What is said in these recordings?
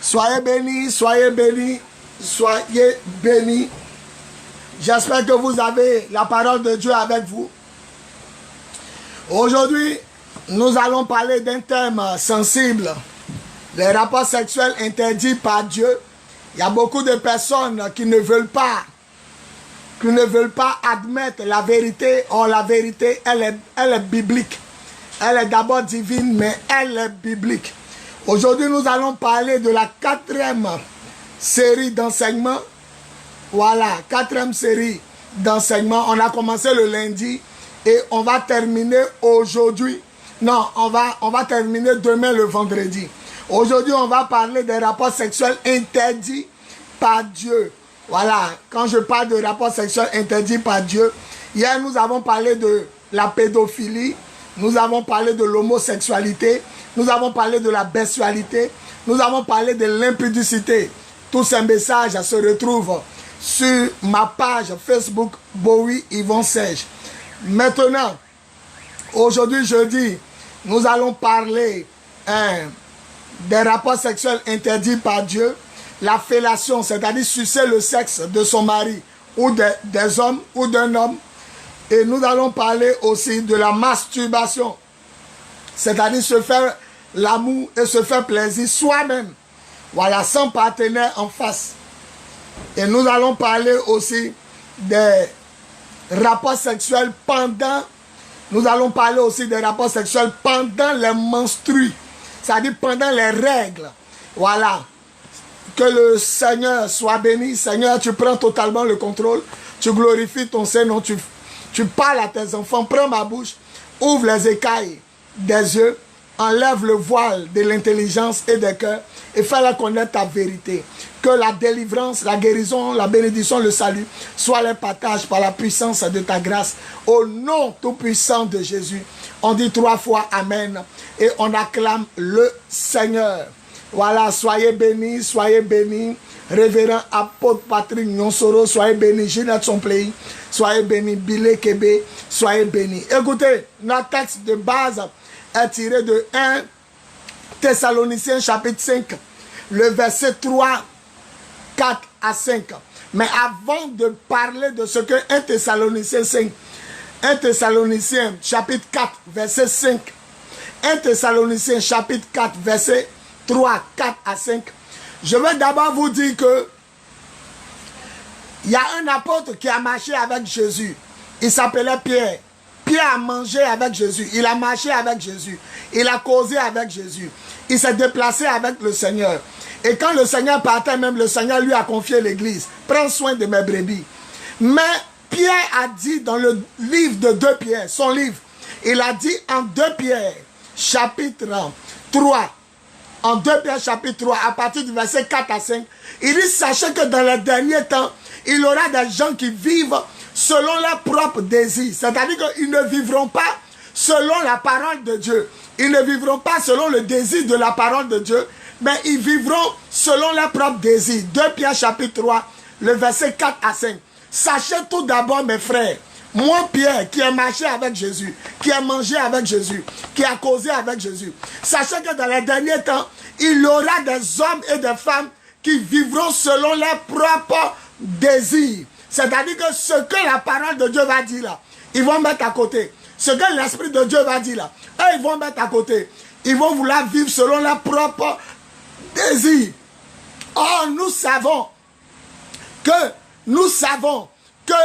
Soyez bénis, soyez bénis, soyez bénis. J'espère que vous avez la parole de Dieu avec vous. Aujourd'hui, nous allons parler d'un thème sensible. Les rapports sexuels interdits par Dieu. Il y a beaucoup de personnes qui ne veulent pas admettre la vérité. Or, la vérité, elle est biblique. Elle est d'abord divine, mais elle est biblique. Aujourd'hui, nous allons parler de la 4e série d'enseignements. Voilà, 4e série d'enseignements. On a commencé le lundi et on va terminer aujourd'hui. Non, on va terminer demain le vendredi. Aujourd'hui, on va parler des rapports sexuels interdits par Dieu. Voilà, quand je parle de rapports sexuels interdits par Dieu, hier nous avons parlé de la pédophilie, nous avons parlé de l'homosexualité, nous avons parlé de la bestialité, nous avons parlé de l'impudicité. Tous ces messages se retrouvent sur ma page Facebook Bowie Yvon Serge. Maintenant, aujourd'hui jeudi, nous allons parler des rapports sexuels interdits par Dieu, la fellation, c'est-à-dire sucer le sexe de son mari ou des hommes ou d'un homme. Et nous allons parler aussi de la masturbation, c'est-à-dire se faire l'amour et se faire plaisir soi-même, voilà, sans partenaire en face. Et nous allons parler aussi des rapports sexuels pendant, nous allons parler aussi des rapports sexuels pendant les menstrues, c'est-à-dire pendant les règles. Voilà. Que le Seigneur soit béni. Seigneur, tu prends totalement le contrôle. Tu glorifies ton Seigneur. Tu parles à tes enfants. Prends ma bouche. Ouvre les écailles des yeux. Enlève le voile de l'intelligence et des cœurs. Et fais-leur connaître ta vérité. Que la délivrance, la guérison, la bénédiction, le salut soient les partages par la puissance de ta grâce. Au nom tout puissant de Jésus. On dit 3 fois Amen. Et on acclame le Seigneur. Voilà, soyez bénis, révérend apôtre Patrick Nyonsoro, soyez bénis, Ginette Sompley, soyez bénis, Bilé Kébé, soyez bénis. Écoutez, notre texte de base est tiré de 1 Thessaloniciens chapitre 5, le verset 3, 4 à 5. Mais avant de parler de ce que 1 Thessaloniciens 5, 1 Thessaloniciens chapitre 4, verset 5, 1 Thessaloniciens chapitre 4, verset 3, 4 à 5. Je veux d'abord vous dire que il y a un apôtre qui a marché avec Jésus. Il s'appelait Pierre. Pierre a mangé avec Jésus. Il a marché avec Jésus. Il a causé avec Jésus. Il s'est déplacé avec le Seigneur. Et quand le Seigneur partait, même le Seigneur lui a confié l'église. Prends soin de mes brebis. Mais Pierre a dit dans le livre de 2 Pierre, son livre, il a dit en 2 Pierre, chapitre 3, en 2 Pierre chapitre 3, à partir du verset 4 à 5, il dit, sachez que dans les derniers temps, il y aura des gens qui vivent selon leurs propres désirs. C'est-à-dire qu'ils ne vivront pas selon la parole de Dieu. Ils ne vivront pas selon le désir de la parole de Dieu, mais ils vivront selon leurs propres désirs. 2 Pierre chapitre 3, le verset 4 à 5. Sachez tout d'abord, mes frères, moi, Pierre, qui ai marché avec Jésus, qui a mangé avec Jésus, qui a causé avec Jésus, sachez que dans les derniers temps, il y aura des hommes et des femmes qui vivront selon leurs propres désirs. C'est-à-dire que ce que la parole de Dieu va dire là, ils vont mettre à côté. Ce que l'Esprit de Dieu va dire là, eux, ils vont mettre à côté. Ils vont vouloir vivre selon leurs propres désirs. Or, nous savons que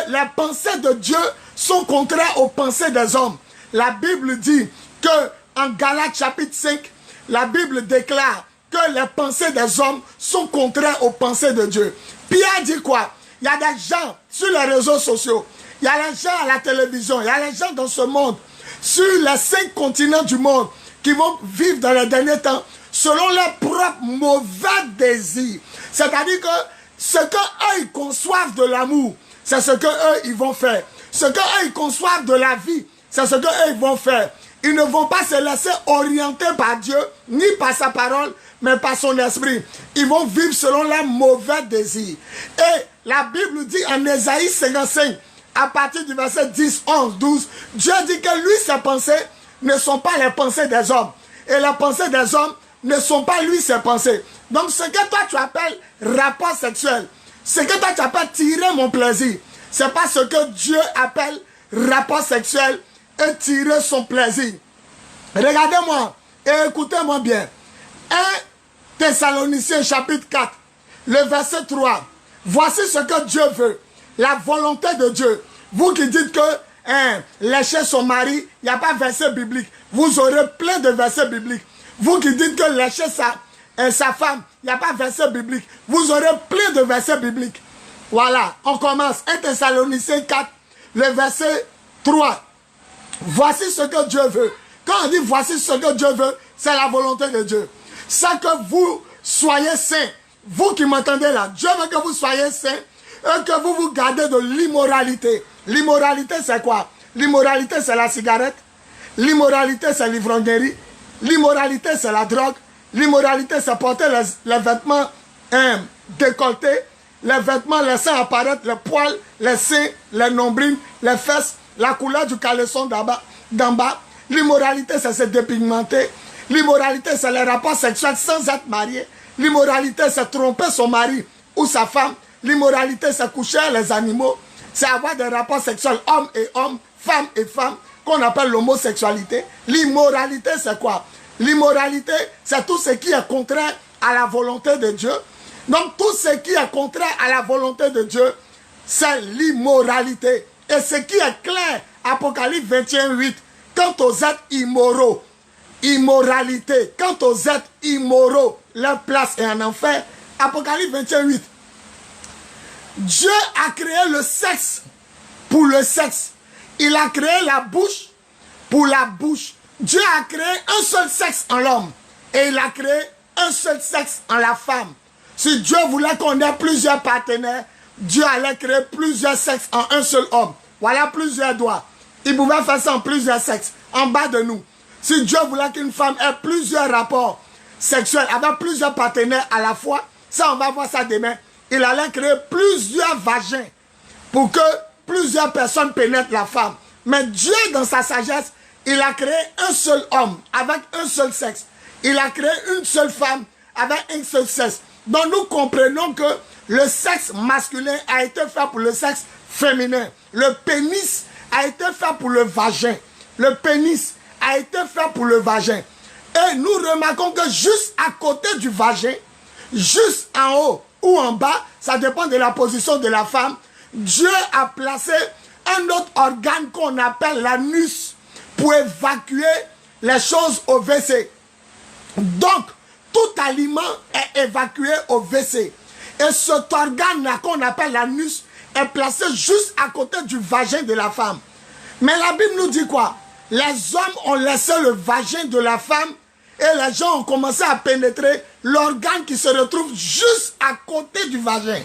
les pensées de Dieu sont contraires aux pensées des hommes. La Bible dit que en Galates chapitre 5, la Bible déclare que les pensées des hommes sont contraires aux pensées de Dieu. Pierre dit quoi? Il y a des gens sur les réseaux sociaux, il y a des gens à la télévision, il y a des gens dans ce monde, sur les 5 continents du monde, qui vont vivre dans les derniers temps selon leurs propres mauvais désirs. C'est-à-dire que ce qu'eux ils conçoivent de l'amour, c'est ce qu'eux ils vont faire. Ce qu'eux ils conçoivent de la vie, c'est ce qu'eux ils vont faire. Ils ne vont pas se laisser orienter par Dieu, ni par sa parole, mais par son esprit. Ils vont vivre selon leurs mauvais désirs. Et la Bible dit en Ésaïe 55, à partir du verset 10, 11, 12, Dieu dit que lui, ses pensées ne sont pas les pensées des hommes. Et les pensées des hommes ne sont pas lui ses pensées. Donc ce que toi tu appelles rapport sexuel, ce que toi tu appelles tirer mon plaisir, c'est pas ce que Dieu appelle rapport sexuel et tirer son plaisir. Regardez-moi et écoutez-moi bien. 1 Thessaloniciens chapitre 4, le verset 3. Voici ce que Dieu veut, la volonté de Dieu. Vous qui dites que lécher son mari, il n'y a pas de verset biblique. Vous aurez plein de versets bibliques. Vous qui dites que lécher sa femme, il n'y a pas de verset biblique. Vous aurez plein de versets bibliques. Voilà, on commence. 1 Thessaloniciens 4, le verset 3. Voici ce que Dieu veut. Quand on dit voici ce que Dieu veut, c'est la volonté de Dieu. C'est que vous soyez saints. Vous qui m'entendez là, Dieu veut que vous soyez saints et que vous vous gardez de l'immoralité. L'immoralité, c'est quoi? L'immoralité, c'est la cigarette. L'immoralité, c'est l'ivrognerie. L'immoralité, c'est la drogue. L'immoralité, c'est porter les vêtements décolletés, les vêtements laissant apparaître les poils, les seins, les nombrils, les fesses, la couleur du caleçon d'en bas. L'immoralité, c'est se dépigmenter. L'immoralité, c'est les rapports sexuels sans être marié. L'immoralité, c'est tromper son mari ou sa femme. L'immoralité, c'est coucher les animaux. C'est avoir des rapports sexuels homme et homme, femme et femme, qu'on appelle l'homosexualité. L'immoralité, c'est quoi? L'immoralité, c'est tout ce qui est contraire à la volonté de Dieu. Donc, tout ce qui est contraire à la volonté de Dieu, c'est l'immoralité. Et ce qui est clair, Apocalypse 21:8, quant aux êtres immoraux, immoralité, quant aux êtres immoraux, leur place est en enfer. Apocalypse 21:8. Dieu a créé le sexe pour le sexe. Il a créé la bouche pour la bouche. Dieu a créé un seul sexe en l'homme. Et il a créé un seul sexe en la femme. Si Dieu voulait qu'on ait plusieurs partenaires, Dieu allait créer plusieurs sexes en un seul homme. Voilà plusieurs doigts. Il pouvait faire ça en plusieurs sexes, en bas de nous. Si Dieu voulait qu'une femme ait plusieurs rapports sexuels avec plusieurs partenaires à la fois, ça on va voir ça demain, il allait créer plusieurs vagins pour que plusieurs personnes pénètrent la femme. Mais Dieu, dans sa sagesse, il a créé un seul homme avec un seul sexe. Il a créé une seule femme avec un seul sexe. Donc nous comprenons que le sexe masculin a été fait pour le sexe féminin. Le pénis a été fait pour le vagin. Le pénis a été fait pour le vagin. Et nous remarquons que juste à côté du vagin, juste en haut ou en bas, ça dépend de la position de la femme, Dieu a placé un autre organe qu'on appelle l'anus pour évacuer les choses au WC. Donc, tout aliment est évacué au WC. Et cet organe-là qu'on appelle l'anus est placé juste à côté du vagin de la femme. Mais la Bible nous dit quoi? Les hommes ont laissé le vagin de la femme et les gens ont commencé à pénétrer l'organe qui se retrouve juste à côté du vagin.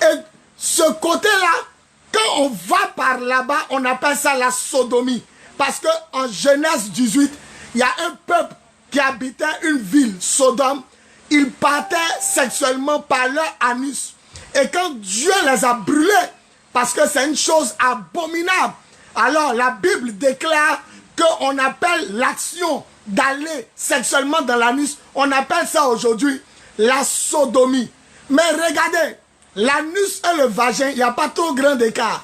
Et ce côté-là, quand on va par là-bas, on appelle ça la sodomie. Parce qu'en Genèse 18, il y a un peuple qui habitait une ville, Sodome. Ils partaient sexuellement par leur anus. Et quand Dieu les a brûlés, parce que c'est une chose abominable, alors la Bible déclare qu'on appelle l'action d'aller sexuellement dans l'anus, on appelle ça aujourd'hui la sodomie. Mais regardez, l'anus et le vagin, il n'y a pas trop grand écart.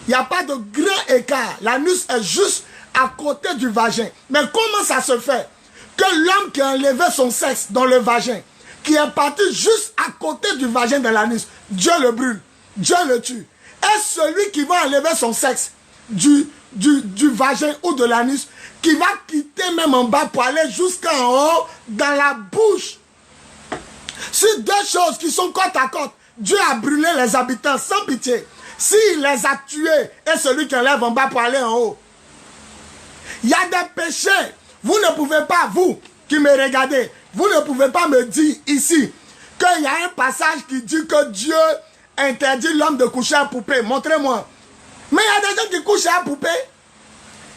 Il n'y a pas de grand écart. L'anus est juste à côté du vagin. Mais comment ça se fait que l'homme qui a enlevé son sexe dans le vagin, qui est parti juste à côté du vagin de l'anus, Dieu le brûle, Dieu le tue. Et celui qui va enlever son sexe du vagin ou de l'anus, qui va quitter même en bas pour aller jusqu'en haut dans la bouche. C'est deux choses qui sont côte à côte. Dieu a brûlé les habitants sans pitié. S'il les a tués, et celui qui enlève en bas pour aller en haut. Il y a des péchés. Vous ne pouvez pas, vous qui me regardez, vous ne pouvez pas me dire ici qu'il y a un passage qui dit que Dieu interdit l'homme de coucher à poupée. Montrez-moi. Mais il y a des gens qui couchent à poupée.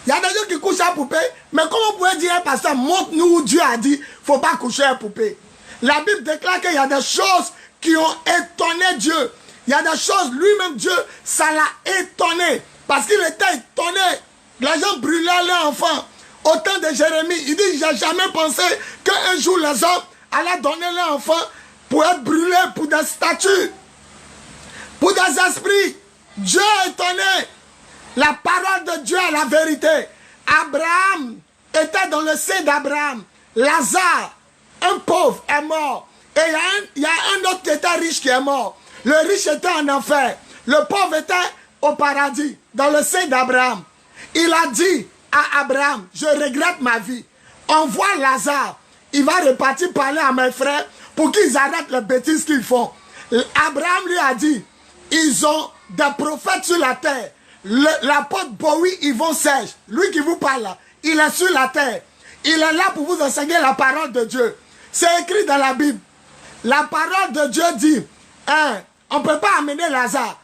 Il y a des gens qui couchent à poupée. Mais comment vous pouvez dire un pasteur, montre-nous où Dieu a dit, il ne faut pas coucher à poupée. La Bible déclare qu'il y a des choses qui ont étonné Dieu. Il y a des choses, lui-même Dieu, ça l'a étonné. Parce qu'il était étonné. Les gens brûlaient leurs enfants. Au temps de Jérémie, il dit, j'ai jamais pensé qu'un jour les hommes allaient donner leur enfant pour être brûlés pour des statues, pour des esprits. Dieu est étonné. La parole de Dieu est la vérité. Abraham était dans le sein d'Abraham. Lazare, un pauvre, est mort. Et il y a un autre qui était riche qui est mort. Le riche était en enfer. Le pauvre était au paradis, dans le sein d'Abraham. Il a dit à Abraham, je regrette ma vie. Envoie Lazare. Il va repartir parler à mes frères pour qu'ils arrêtent les bêtises qu'ils font. Abraham lui a dit, ils ont des prophètes sur la terre. L'apôtre Bowie, Yvon Serge, lui qui vous parle là, il est sur la terre. Il est là pour vous enseigner la parole de Dieu. C'est écrit dans la Bible. La parole de Dieu dit, on ne peut pas amener Lazare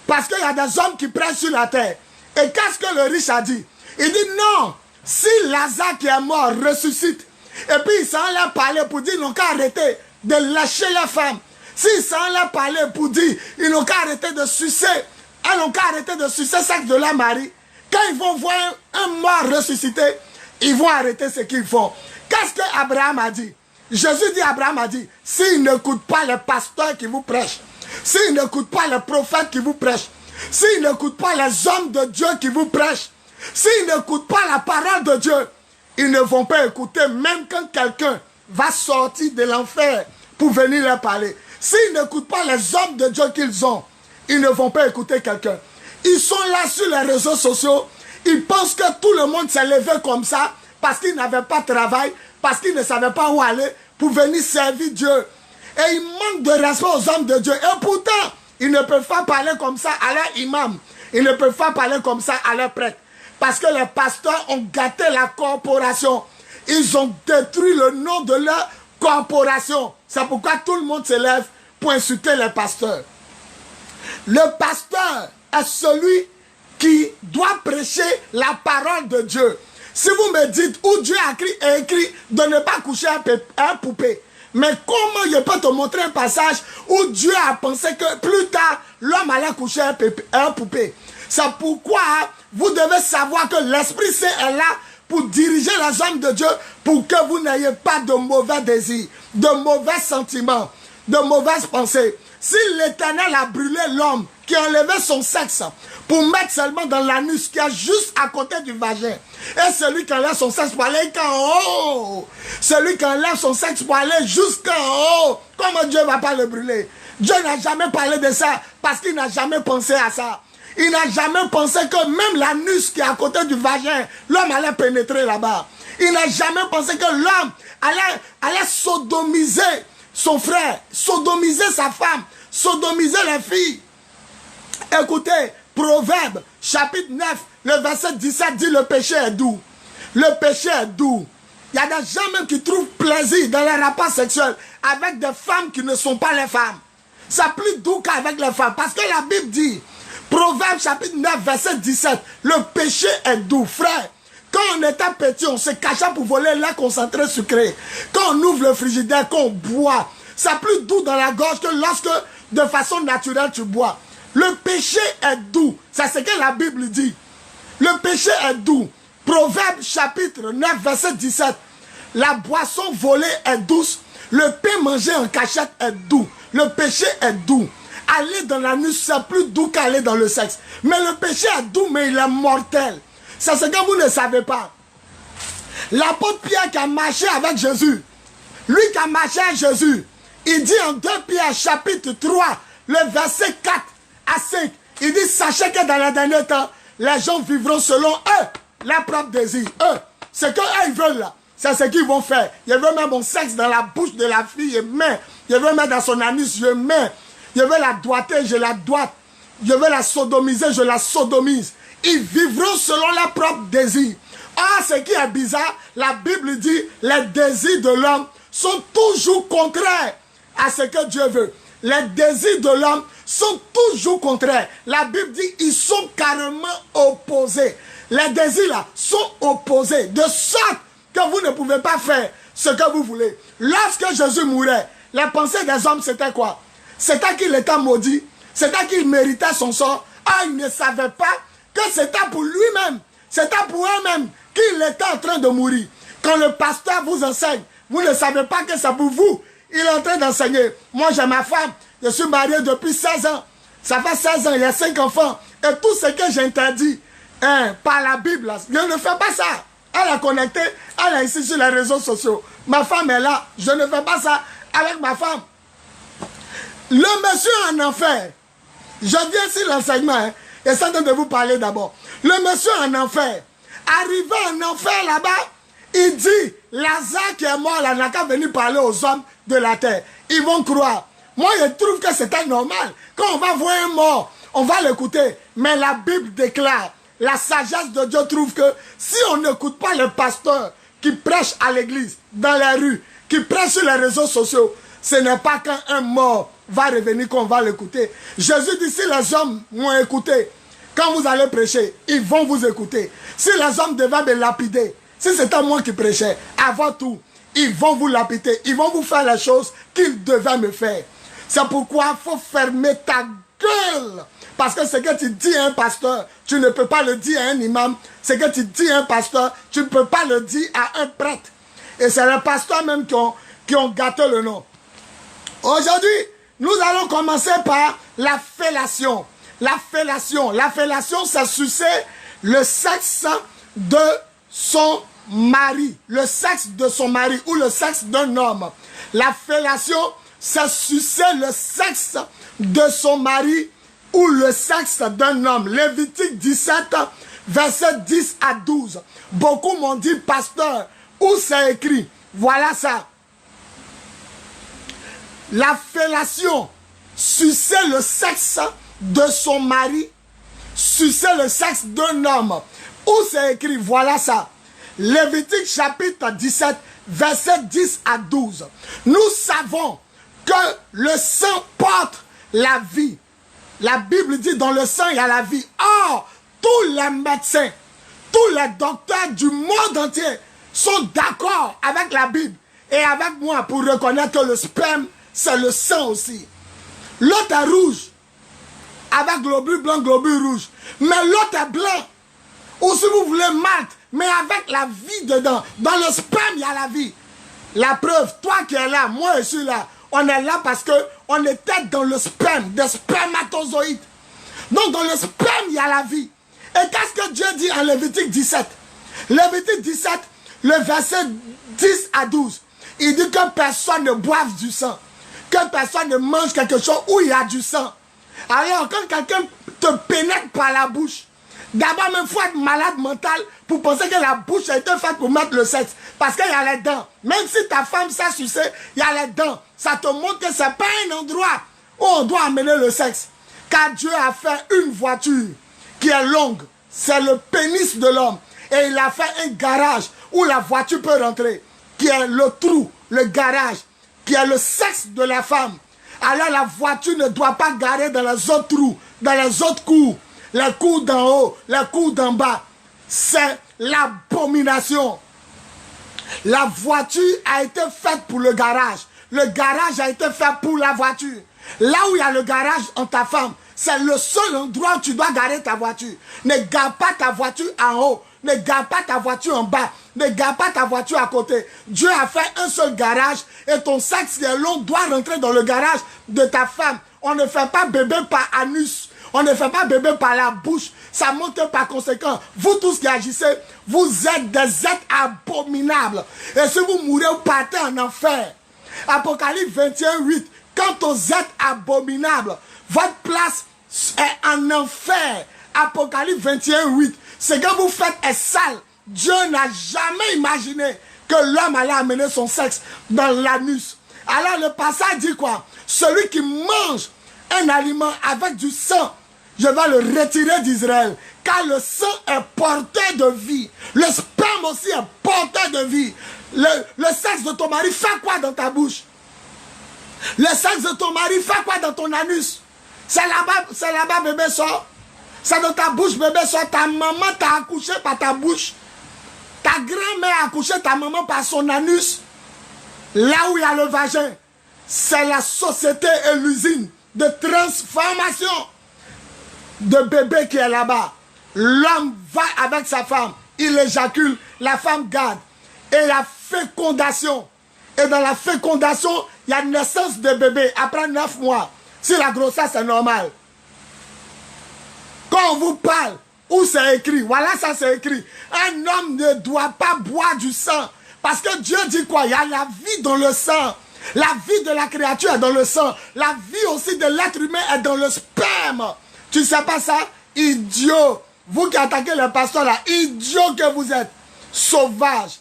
parce qu'il y a des hommes qui prêchent sur la terre. Et qu'est-ce que le riche a dit? Il dit non, si Lazare qui est mort ressuscite, et puis il s'en allait parler pour dire ils n'ont qu'à arrêter de lâcher les femmes. S'ils s'en allait parler pour dire ils n'ont qu'à arrêter de sucer, elles n'ont qu'à arrêter de sucer sexe de leur mari. Quand ils vont voir un mort ressuscité, ils vont arrêter ce qu'ils font. Qu'est-ce que Abraham a dit? Jésus dit, Abraham a dit, s'ils n'écoutent pas les pasteurs qui vous prêchent, s'ils n'écoutent pas les prophètes qui vous prêchent, s'ils n'écoutent pas les hommes de Dieu qui vous prêchent, s'ils n'écoutent pas la parole de Dieu, ils ne vont pas écouter même quand quelqu'un va sortir de l'enfer pour venir leur parler. S'ils n'écoutent pas les hommes de Dieu qu'ils ont, ils ne vont pas écouter quelqu'un. Ils sont là sur les réseaux sociaux, ils pensent que tout le monde s'est levé comme ça parce qu'ils n'avaient pas de travail, parce qu'ils ne savaient pas où aller pour venir servir Dieu. Et ils manquent de respect aux hommes de Dieu. Et pourtant, ils ne peuvent pas parler comme ça à leur imam. Ils ne peuvent pas parler comme ça à leur prêtre. Parce que les pasteurs ont gâté la corporation. Ils ont détruit le nom de leur corporation. C'est pourquoi tout le monde se lève pour insulter les pasteurs. Le pasteur est celui qui doit prêcher la parole de Dieu. Si vous me dites où Dieu a écrit de ne pas coucher un poupée, mais comment je peux te montrer un passage où Dieu a pensé que plus tard, l'homme allait coucher un poupée? C'est pourquoi vous devez savoir que l'Esprit Saint est là pour diriger les hommes de Dieu, pour que vous n'ayez pas de mauvais désirs, de mauvais sentiments, de mauvaises pensées. Si l'Éternel a brûlé l'homme qui enlevait son sexe pour mettre seulement dans l'anus qui est juste à côté du vagin, et celui qui enlève son sexe pour aller jusqu'en haut, celui qui enlève son sexe pour aller jusqu'en haut, comment Dieu ne va pas le brûler? Dieu n'a jamais parlé de ça parce qu'il n'a jamais pensé à ça. Il n'a jamais pensé que même l'anus qui est à côté du vagin, l'homme allait pénétrer là-bas. Il n'a jamais pensé que l'homme allait sodomiser son frère, sodomiser sa femme, sodomiser les filles. Écoutez, Proverbe, chapitre 9, le verset 17 dit le péché est doux. Le péché est doux. Il y a des gens même qui trouvent plaisir dans les rapports sexuels avec des femmes qui ne sont pas les femmes. C'est plus doux qu'avec les femmes. Parce que la Bible dit, Proverbe chapitre 9, verset 17, le péché est doux. Frère, quand on était petit, on se cachait pour voler lait concentré sucré. Quand on ouvre le frigidaire, quand on boit, c'est plus doux dans la gorge que lorsque de façon naturelle tu bois. Le péché est doux. C'est ce que la Bible dit. Le péché est doux. Proverbe chapitre 9, verset 17. La boisson volée est douce. Le pain mangé en cachette est doux. Le péché est doux. Aller dans l'anus, c'est plus doux qu'aller dans le sexe. Mais le péché est doux, mais il est mortel. C'est ce que vous ne savez pas. L'apôtre Pierre qui a marché avec Jésus, lui qui a marché avec Jésus, il dit en 2 Pierre chapitre 3, le verset 4 à 5, il dit, sachez que dans les derniers temps, les gens vivront selon eux, leurs propres désirs. Eux, ce qu'eux ils veulent là, c'est ce qu'ils vont faire. Ils veulent mettre mon sexe dans la bouche de la fille, je mets. Ils veulent mettre dans son anus, je mets. Je veux la doiter, je la doite. Je veux la sodomiser, je la sodomise. Ils vivront selon leurs propres désirs. Ah, ce qui est bizarre, la Bible dit, les désirs de l'homme sont toujours contraires à ce que Dieu veut. Les désirs de l'homme sont toujours contraires. La Bible dit, ils sont carrément opposés. Les désirs là sont opposés, de sorte que vous ne pouvez pas faire ce que vous voulez. Lorsque Jésus mourait, les pensées des hommes c'était quoi? C'était qu'il était maudit, c'était qu'il méritait son sort. Ah, il ne savait pas que c'était pour lui-même C'était pour eux-mêmes qu'il était en train de mourir. Quand le pasteur vous enseigne, vous ne savez pas que c'est pour vous. Il est en train d'enseigner. Moi, j'ai ma femme. Je suis marié depuis 16 ans. Ça fait 16 ans, il y a 5 enfants. Et tout ce que j'interdis par la Bible, je ne fais pas ça. Elle est connectée, elle est ici sur les réseaux sociaux. Ma femme est là. Je ne fais pas ça avec ma femme. Le monsieur en enfer. Je viens sur l'enseignement. Et ça de vous parler d'abord. Le monsieur en enfer. Arrivé en enfer là-bas, il dit, Lazare qui est mort là n'a qu'à venir parler aux hommes de la terre. Ils vont croire. Moi, je trouve que c'était normal. Quand on va voir un mort, on va l'écouter. Mais la Bible déclare, la sagesse de Dieu trouve que si on n'écoute pas le pasteur qui prêche à l'église, dans les rues, qui prêche sur les réseaux sociaux, ce n'est pas quand un mort va revenir qu'on va l'écouter. Jésus dit, si les hommes m'ont écouté, quand vous allez prêcher, ils vont vous écouter. Si les hommes devaient me lapider, si c'était moi qui prêchais, avant tout, ils vont vous lapider. Ils vont vous faire les choses qu'ils devaient me faire. C'est pourquoi il faut fermer ta gueule. Parce que ce que tu dis à un pasteur, tu ne peux pas le dire à un imam. Ce que tu dis à un pasteur, tu ne peux pas le dire à un prêtre. Et c'est les pasteurs même qui ont gâté le nom. Aujourd'hui, nous allons commencer par la fellation. La fellation. La fellation, c'est sucer le sexe de son mari. Le sexe de son mari ou le sexe d'un homme. La fellation, c'est sucer le sexe de son mari ou le sexe d'un homme. Lévitique 17, verset 10 à 12. Beaucoup m'ont dit, pasteur, où c'est écrit? Voilà ça. La fellation, sucer le sexe de son mari, sucer le sexe d'un homme. Où c'est écrit? Voilà ça. Lévitique chapitre 17, verset 10 à 12. Nous savons que le sang porte la vie. La Bible dit dans le sang il y a la vie. Or, tous les médecins, tous les docteurs du monde entier sont d'accord avec la Bible et avec moi pour reconnaître que le sperme, c'est le sang aussi. L'autre est rouge, avec globule blanc, globule rouge. Mais l'autre est blanc. Ou si vous voulez malt, mais avec la vie dedans. Dans le sperme, il y a la vie. La preuve, toi qui es là, moi je suis là. On est là parce qu'on était dans le sperme, des spermatozoïdes. Donc dans le sperme, il y a la vie. Et qu'est-ce que Dieu dit en Lévitique 17? Lévitique 17, le verset 10 à 12. Il dit que personne ne boive du sang. Que personne ne mange quelque chose où il y a du sang. Alors quand quelqu'un te pénètre par la bouche, d'abord même il faut être malade mental pour penser que la bouche a été faite pour mettre le sexe. Parce qu'il y a les dents. Même si ta femme s'est sucée, il y a les dents. Ça te montre que ce n'est pas un endroit où on doit amener le sexe. Car Dieu a fait une voiture qui est longue. C'est le pénis de l'homme. Et il a fait un garage où la voiture peut rentrer. Qui est le trou, le garage. Qui est le sexe de la femme. Alors la voiture ne doit pas garer dans les autres trous, dans les autres cours. Les cours d'en haut, les cours d'en bas. C'est l'abomination. La voiture a été faite pour le garage. Le garage a été fait pour la voiture. Là où il y a le garage en ta femme, c'est le seul endroit où tu dois garer ta voiture. Ne gare pas ta voiture en haut. Ne gare pas ta voiture en bas. Ne gare pas ta voiture à côté. Dieu a fait un seul garage et ton sexe qui est long doit rentrer dans le garage de ta femme. On ne fait pas bébé par anus. On ne fait pas bébé par la bouche. Ça montre par conséquent, vous tous qui agissez, vous êtes des êtres abominables. Et si vous mourrez, vous partez en enfer. Apocalypse 21, 8. Quant aux êtres abominables, votre place est en enfer. Apocalypse 21, 8. Ce que vous faites est sale. Dieu n'a jamais imaginé que l'homme allait amener son sexe dans l'anus. Alors le passage dit quoi? Celui qui mange un aliment avec du sang, je vais le retirer d'Israël. Car le sang est porteur de vie. Le sperme aussi est porteur de vie. Le sexe de ton mari fait quoi dans ta bouche? Le sexe de ton mari fait quoi dans ton anus? C'est là-bas bébé sort. C'est dans ta bouche bébé sort. Ta maman t'a accouché par ta bouche. Ta grand-mère a accouché ta maman par son anus. Là où il y a le vagin, c'est la société et l'usine de transformation de bébé qui est là-bas. l'homme va avec sa femme, il éjacule, la femme garde. Et la fécondation. Et dans la fécondation, il y a naissance de bébé après 9 mois. Si la grossesse est normale. Quand on vous parle, où c'est écrit, voilà ça c'est écrit. Un homme ne doit pas boire du sang. Parce que Dieu dit quoi? Il y a la vie dans le sang. La vie de la créature est dans le sang. La vie aussi de l'être humain est dans le sperme. Tu ne sais pas ça? Idiot. Vous qui attaquez le pasteur là, idiot que vous êtes. Sauvage.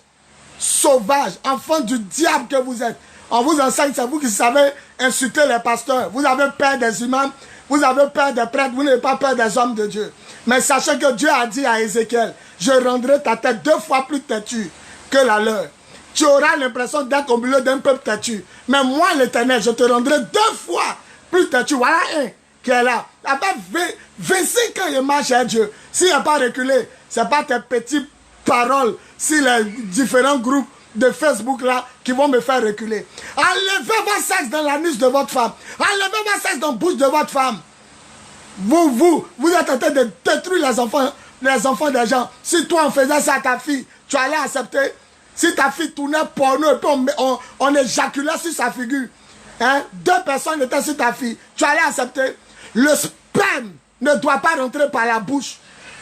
Sauvage. Enfant du diable que vous êtes. On vous enseigne, c'est vous qui savez insulter les pasteurs. Vous avez peur des humains. Vous avez peur des prêtres. Vous n'avez pas peur des hommes de Dieu. Mais sachez que Dieu a dit à Ézéchiel, je rendrai ta tête 2 fois plus têtue que la leur. Tu auras l'impression d'être au milieu d'un peuple têtu. Mais moi, l'Éternel, je te rendrai 2 fois plus têtu. Voilà un qui est là. Après 25 ans, il marche à Dieu. S'il n'a pas reculé, ce n'est pas tes petites paroles, si les différents groupes de Facebook là, qui vont me faire reculer. Enlevez votre sexe dans l'anus de votre femme. Enlevez votre sexe dans la bouche de votre femme. Vous êtes en train de détruire les enfants des gens. Si toi, on faisait ça à ta fille, tu allais accepter. Si ta fille tournait porno et puis on éjaculait sur sa figure, hein, 2 personnes étaient sur ta fille, tu allais accepter. Le sperme ne doit pas rentrer par la bouche.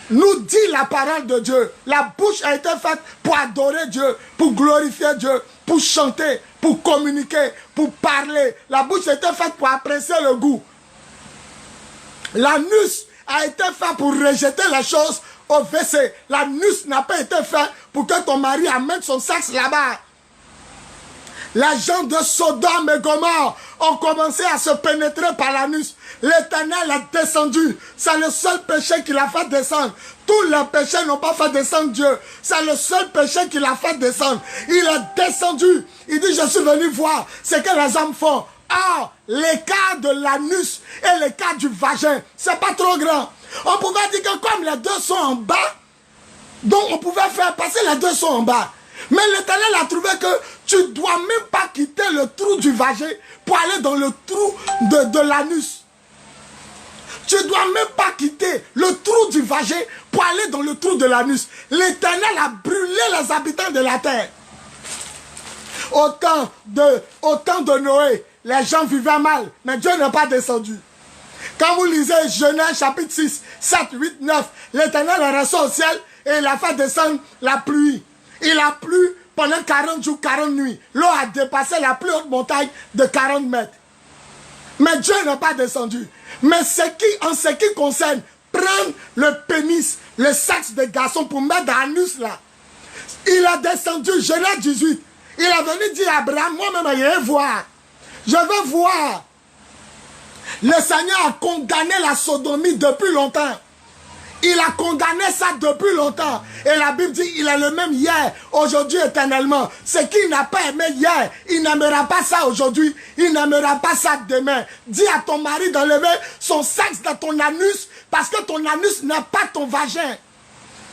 Nous dit la parole de Dieu. La bouche a été faite pour adorer Dieu, pour glorifier Dieu, pour chanter, pour communiquer, pour parler. La bouche a été faite pour apprécier le goût. L'anus a été fait pour rejeter les choses au WC. L'anus n'a pas été fait pour que ton mari amène son sexe là-bas. Les gens de Sodome et Gomorrhe ont commencé à se pénétrer par l'anus. L'Éternel est descendu. C'est le seul péché qui l'a fait descendre. Tous les péchés n'ont pas fait descendre Dieu. C'est le seul péché qui l'a fait descendre. Il est descendu. Il dit, je suis venu voir ce que les hommes font. Or, l'écart de l'anus et l'écart du vagin, c'est pas trop grand. On pouvait dire que comme les 2 sont en bas, donc on pouvait faire passer les 2 sont en bas. Mais l'Éternel a trouvé que tu ne dois même pas quitter le trou du vagin pour aller dans le trou de l'anus. Tu ne dois même pas quitter le trou du vagin pour aller dans le trou de l'anus. L'Éternel a brûlé les habitants de la terre. Au temps de Noé, les gens vivaient mal, mais Dieu n'est pas descendu. Quand vous lisez Genèse chapitre 6, 7, 8, 9, l'Éternel est resté au ciel et il a fait descendre la pluie. Il a plu pendant 40 jours, 40 nuits. L'eau a dépassé la plus haute montagne de 40 mètres. Mais Dieu n'est pas descendu. Mais en ce qui concerne prendre le pénis, le sexe des garçons pour mettre dans l'anus là, il a descendu, Genèse 18. Il est venu dire à Abraham, moi-même, je vais voir. Je veux voir. Le Seigneur a condamné la sodomie depuis longtemps. Il a condamné ça depuis longtemps. Et la Bible dit, il est le même hier, aujourd'hui, éternellement. Ce qu'il n'a pas aimé hier, il n'aimera pas ça aujourd'hui. Il n'aimera pas ça demain. Dis à ton mari d'enlever son sexe dans ton anus, parce que ton anus n'est pas ton vagin.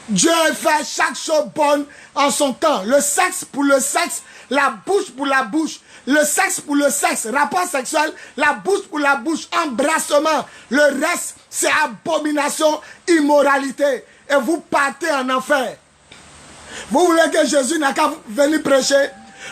Dieu fait chaque chose bonne en son temps. Le sexe pour le sexe, la bouche pour la bouche. Le sexe pour le sexe, rapport sexuel, la bouche pour la bouche, embrassement. Le reste, c'est abomination, immoralité. Et vous partez en enfer. Vous voulez que Jésus n'a qu'à venir prêcher?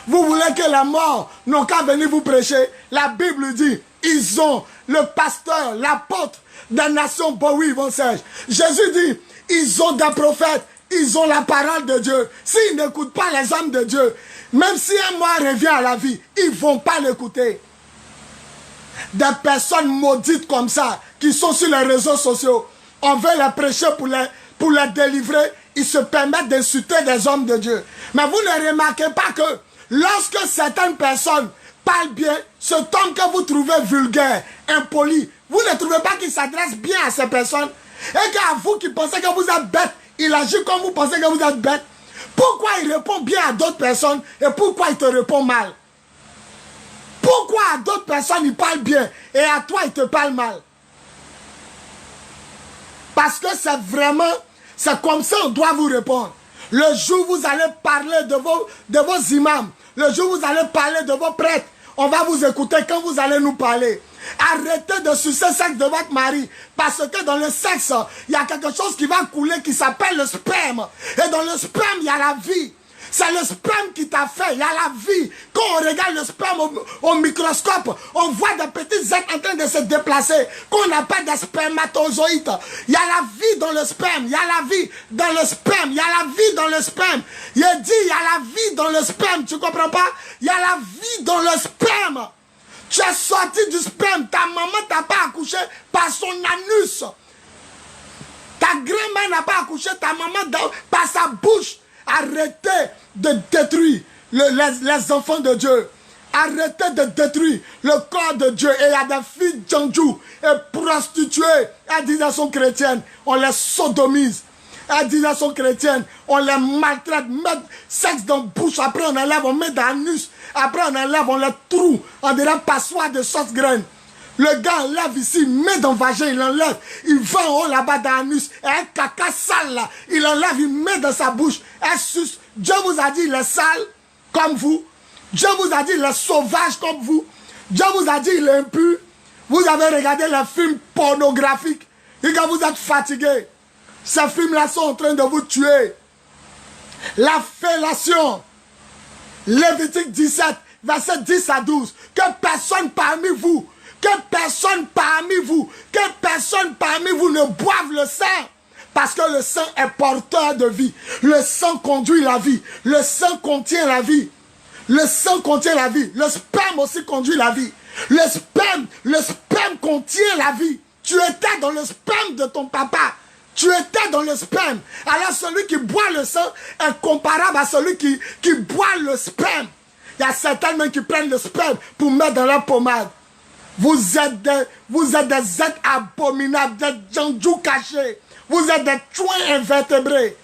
Vous voulez que la mort n'a qu'à venir vous prêcher? La Bible dit, ils ont le pasteur, l'apôtre des nations, Bowie, vont sage. Jésus dit, ils ont des prophètes, ils ont la parole de Dieu. S'ils n'écoutent pas les hommes de Dieu, même si un mort revient à la vie, ils ne vont pas l'écouter. Des personnes maudites comme ça, qui sont sur les réseaux sociaux, on veut les prêcher pour les délivrer, ils se permettent d'insulter des hommes de Dieu. Mais vous ne remarquez pas que lorsque certaines personnes parlent bien, ce homme que vous trouvez vulgaire, impoli, vous ne trouvez pas qu'il s'adresse bien à ces personnes? Et qu'à vous qui pensez que vous êtes bête, il agit comme vous pensez que vous êtes bête. Pourquoi il répond bien à d'autres personnes et pourquoi il te répond mal? Pourquoi à d'autres personnes il parle bien et à toi il te parle mal? Parce que c'est comme ça on doit vous répondre. Le jour où vous allez parler de vos imams, le jour où vous allez parler de vos prêtres, on va vous écouter quand vous allez nous parler. Arrêtez de sucer le sexe de votre mari. Parce que dans le sexe, il y a quelque chose qui va couler qui s'appelle le sperme. Et dans le sperme, il y a la vie. C'est le sperme qui t'a fait, il y a la vie. Quand on regarde le sperme au microscope, on voit des petits êtres en train de se déplacer, qu'on appelle des spermatozoïdes. Il y a la vie dans le sperme, il y a la vie dans le sperme, il y a la vie dans le sperme. Il dit, il y a la vie dans le sperme, tu comprends pas? Il y a la vie dans le sperme. Tu es sorti du sperme, ta maman t'a pas accouché par son anus. Ta grand-mère n'a pas accouché ta maman par sa bouche. Arrêtez de détruire les enfants de Dieu. Arrêtez de détruire le corps de Dieu. Et il y a des filles djandjou et prostituées. Elles disent qu'elles sont chrétiennes. On les sodomise. Elles disent qu'elles sont chrétiennes. On les maltraite. Mettre sexe dans la bouche. Après on enlève, on met dans l'anus. Après on enlève, on les trouve. On dirait passoire de sauce graine. Le gars enlève ici, met dans le vagin, il enlève. Il va en haut là-bas dans l'anus. Et un caca sale là, il enlève, il met dans sa bouche. Elle suce. Dieu vous a dit, il est sale comme vous. Dieu vous a dit, il est sauvage comme vous. Dieu vous a dit, il est impur. Vous avez regardé les films pornographiques. Et quand vous êtes fatigué, ces films-là sont en train de vous tuer. La fellation. Lévitique 17, verset 10 à 12. Que personne parmi vous ne boive le sang. Parce que le sang est porteur de vie. Le sang conduit la vie. Le sang contient la vie. Le sang contient la vie. Le sperme aussi conduit la vie. Le sperme contient la vie. Tu étais dans le sperme de ton papa. Tu étais dans le sperme. Alors celui qui boit le sang est comparable à celui qui boit le sperme. Il y a certains même qui prennent le sperme pour mettre dans leur pommade. Vous êtes des êtres abominables, des djandjous cachés. Vous êtes des chouins invertébrés.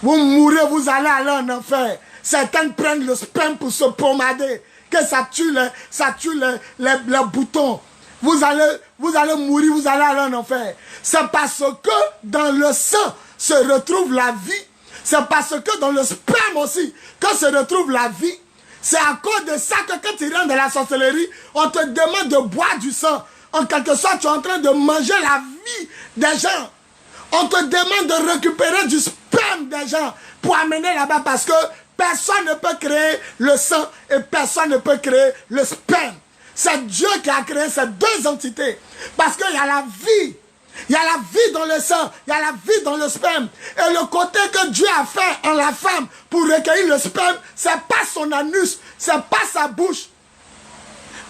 Vous mourrez, vous allez aller en enfer. Certains prennent le sperme pour se pommader. Que ça tue les boutons. Vous allez mourir, vous allez aller en enfer. C'est parce que dans le sang se retrouve la vie. C'est parce que dans le sperme aussi que se retrouve la vie. C'est à cause de ça que quand tu rentres dans la sorcellerie, on te demande de boire du sang. En quelque sorte, tu es en train de manger la vie des gens. On te demande de récupérer du sperme des gens pour amener là-bas parce que personne ne peut créer le sang et personne ne peut créer le sperme. C'est Dieu qui a créé ces deux entités. Parce qu'il y a la vie. Il y a la vie dans le sang, il y a la vie dans le sperme. Et le côté que Dieu a fait en la femme pour recueillir le sperme, c'est pas son anus, c'est pas sa bouche.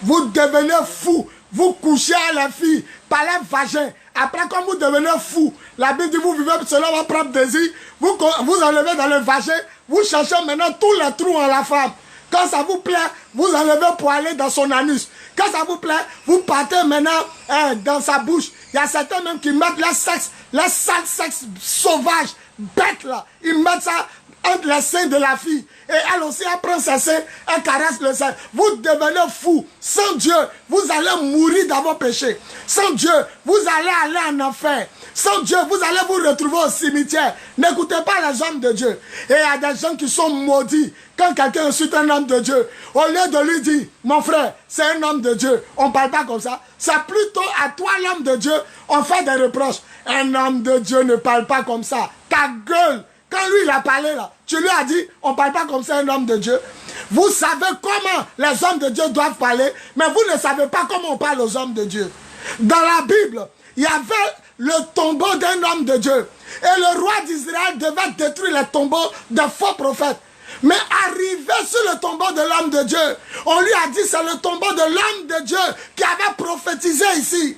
Vous devenez fou, vous couchez à la fille par le vagin. Après, quand vous devenez fou, la Bible dit vous vivez selon votre propre désir, vous enlevez dans le vagin, vous cherchez maintenant tous les trous en la femme. Quand ça vous plaît, vous enlevez pour aller dans son anus. Quand ça vous plaît, vous partez maintenant dans sa bouche. Il y a certains même qui mettent leur sale sexe sauvage, bête là. Ils mettent ça entre les seins de la fille. Et elle aussi, elle prend ses seins, elle caresse le sein. Vous devenez fou. Sans Dieu, vous allez mourir dans vos péchés. Sans Dieu, vous allez aller en enfer. Sans Dieu, vous allez vous retrouver au cimetière. N'écoutez pas les hommes de Dieu. Et il y a des gens qui sont maudits. Quand quelqu'un insulte un homme de Dieu, au lieu de lui dire, mon frère, c'est un homme de Dieu, on ne parle pas comme ça. C'est plutôt à toi, l'homme de Dieu, on fait des reproches. Un homme de Dieu ne parle pas comme ça. Ta gueule. Quand lui, il a parlé là, tu lui as dit, on ne parle pas comme ça un homme de Dieu. Vous savez comment les hommes de Dieu doivent parler, mais vous ne savez pas comment on parle aux hommes de Dieu. Dans la Bible, il y avait le tombeau d'un homme de Dieu. Et le roi d'Israël devait détruire les tombeaux de faux prophètes. Mais arrivé sur le tombeau de l'homme de Dieu, on lui a dit c'est le tombeau de l'homme de Dieu qui avait prophétisé ici.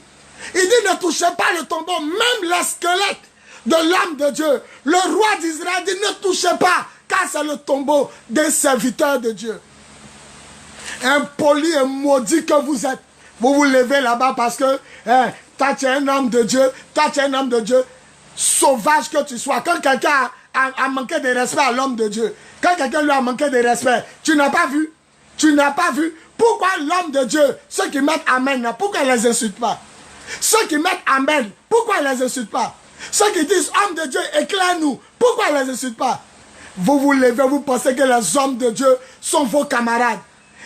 Il dit ne touchez pas le tombeau, même les squelettes de l'homme de Dieu. Le roi d'Israël dit ne touchez pas, car c'est le tombeau des serviteurs de Dieu. Impoli et maudit que vous êtes. Vous vous levez là-bas parce que toi tu es un homme de Dieu, toi tu es un homme de Dieu, sauvage que tu sois. Quand quelqu'un a manqué de respect à l'homme de Dieu, quand quelqu'un lui a manqué de respect, tu n'as pas vu? Tu n'as pas vu? Pourquoi l'homme de Dieu, ceux qui mettent Amen, là, pourquoi ils ne les insultent pas? Ceux qui mettent Amen, pourquoi ils ne les insultent pas? Ceux qui disent homme de Dieu, éclaire-nous, pourquoi ils ne les insultent pas? Vous vous levez, vous pensez que les hommes de Dieu sont vos camarades.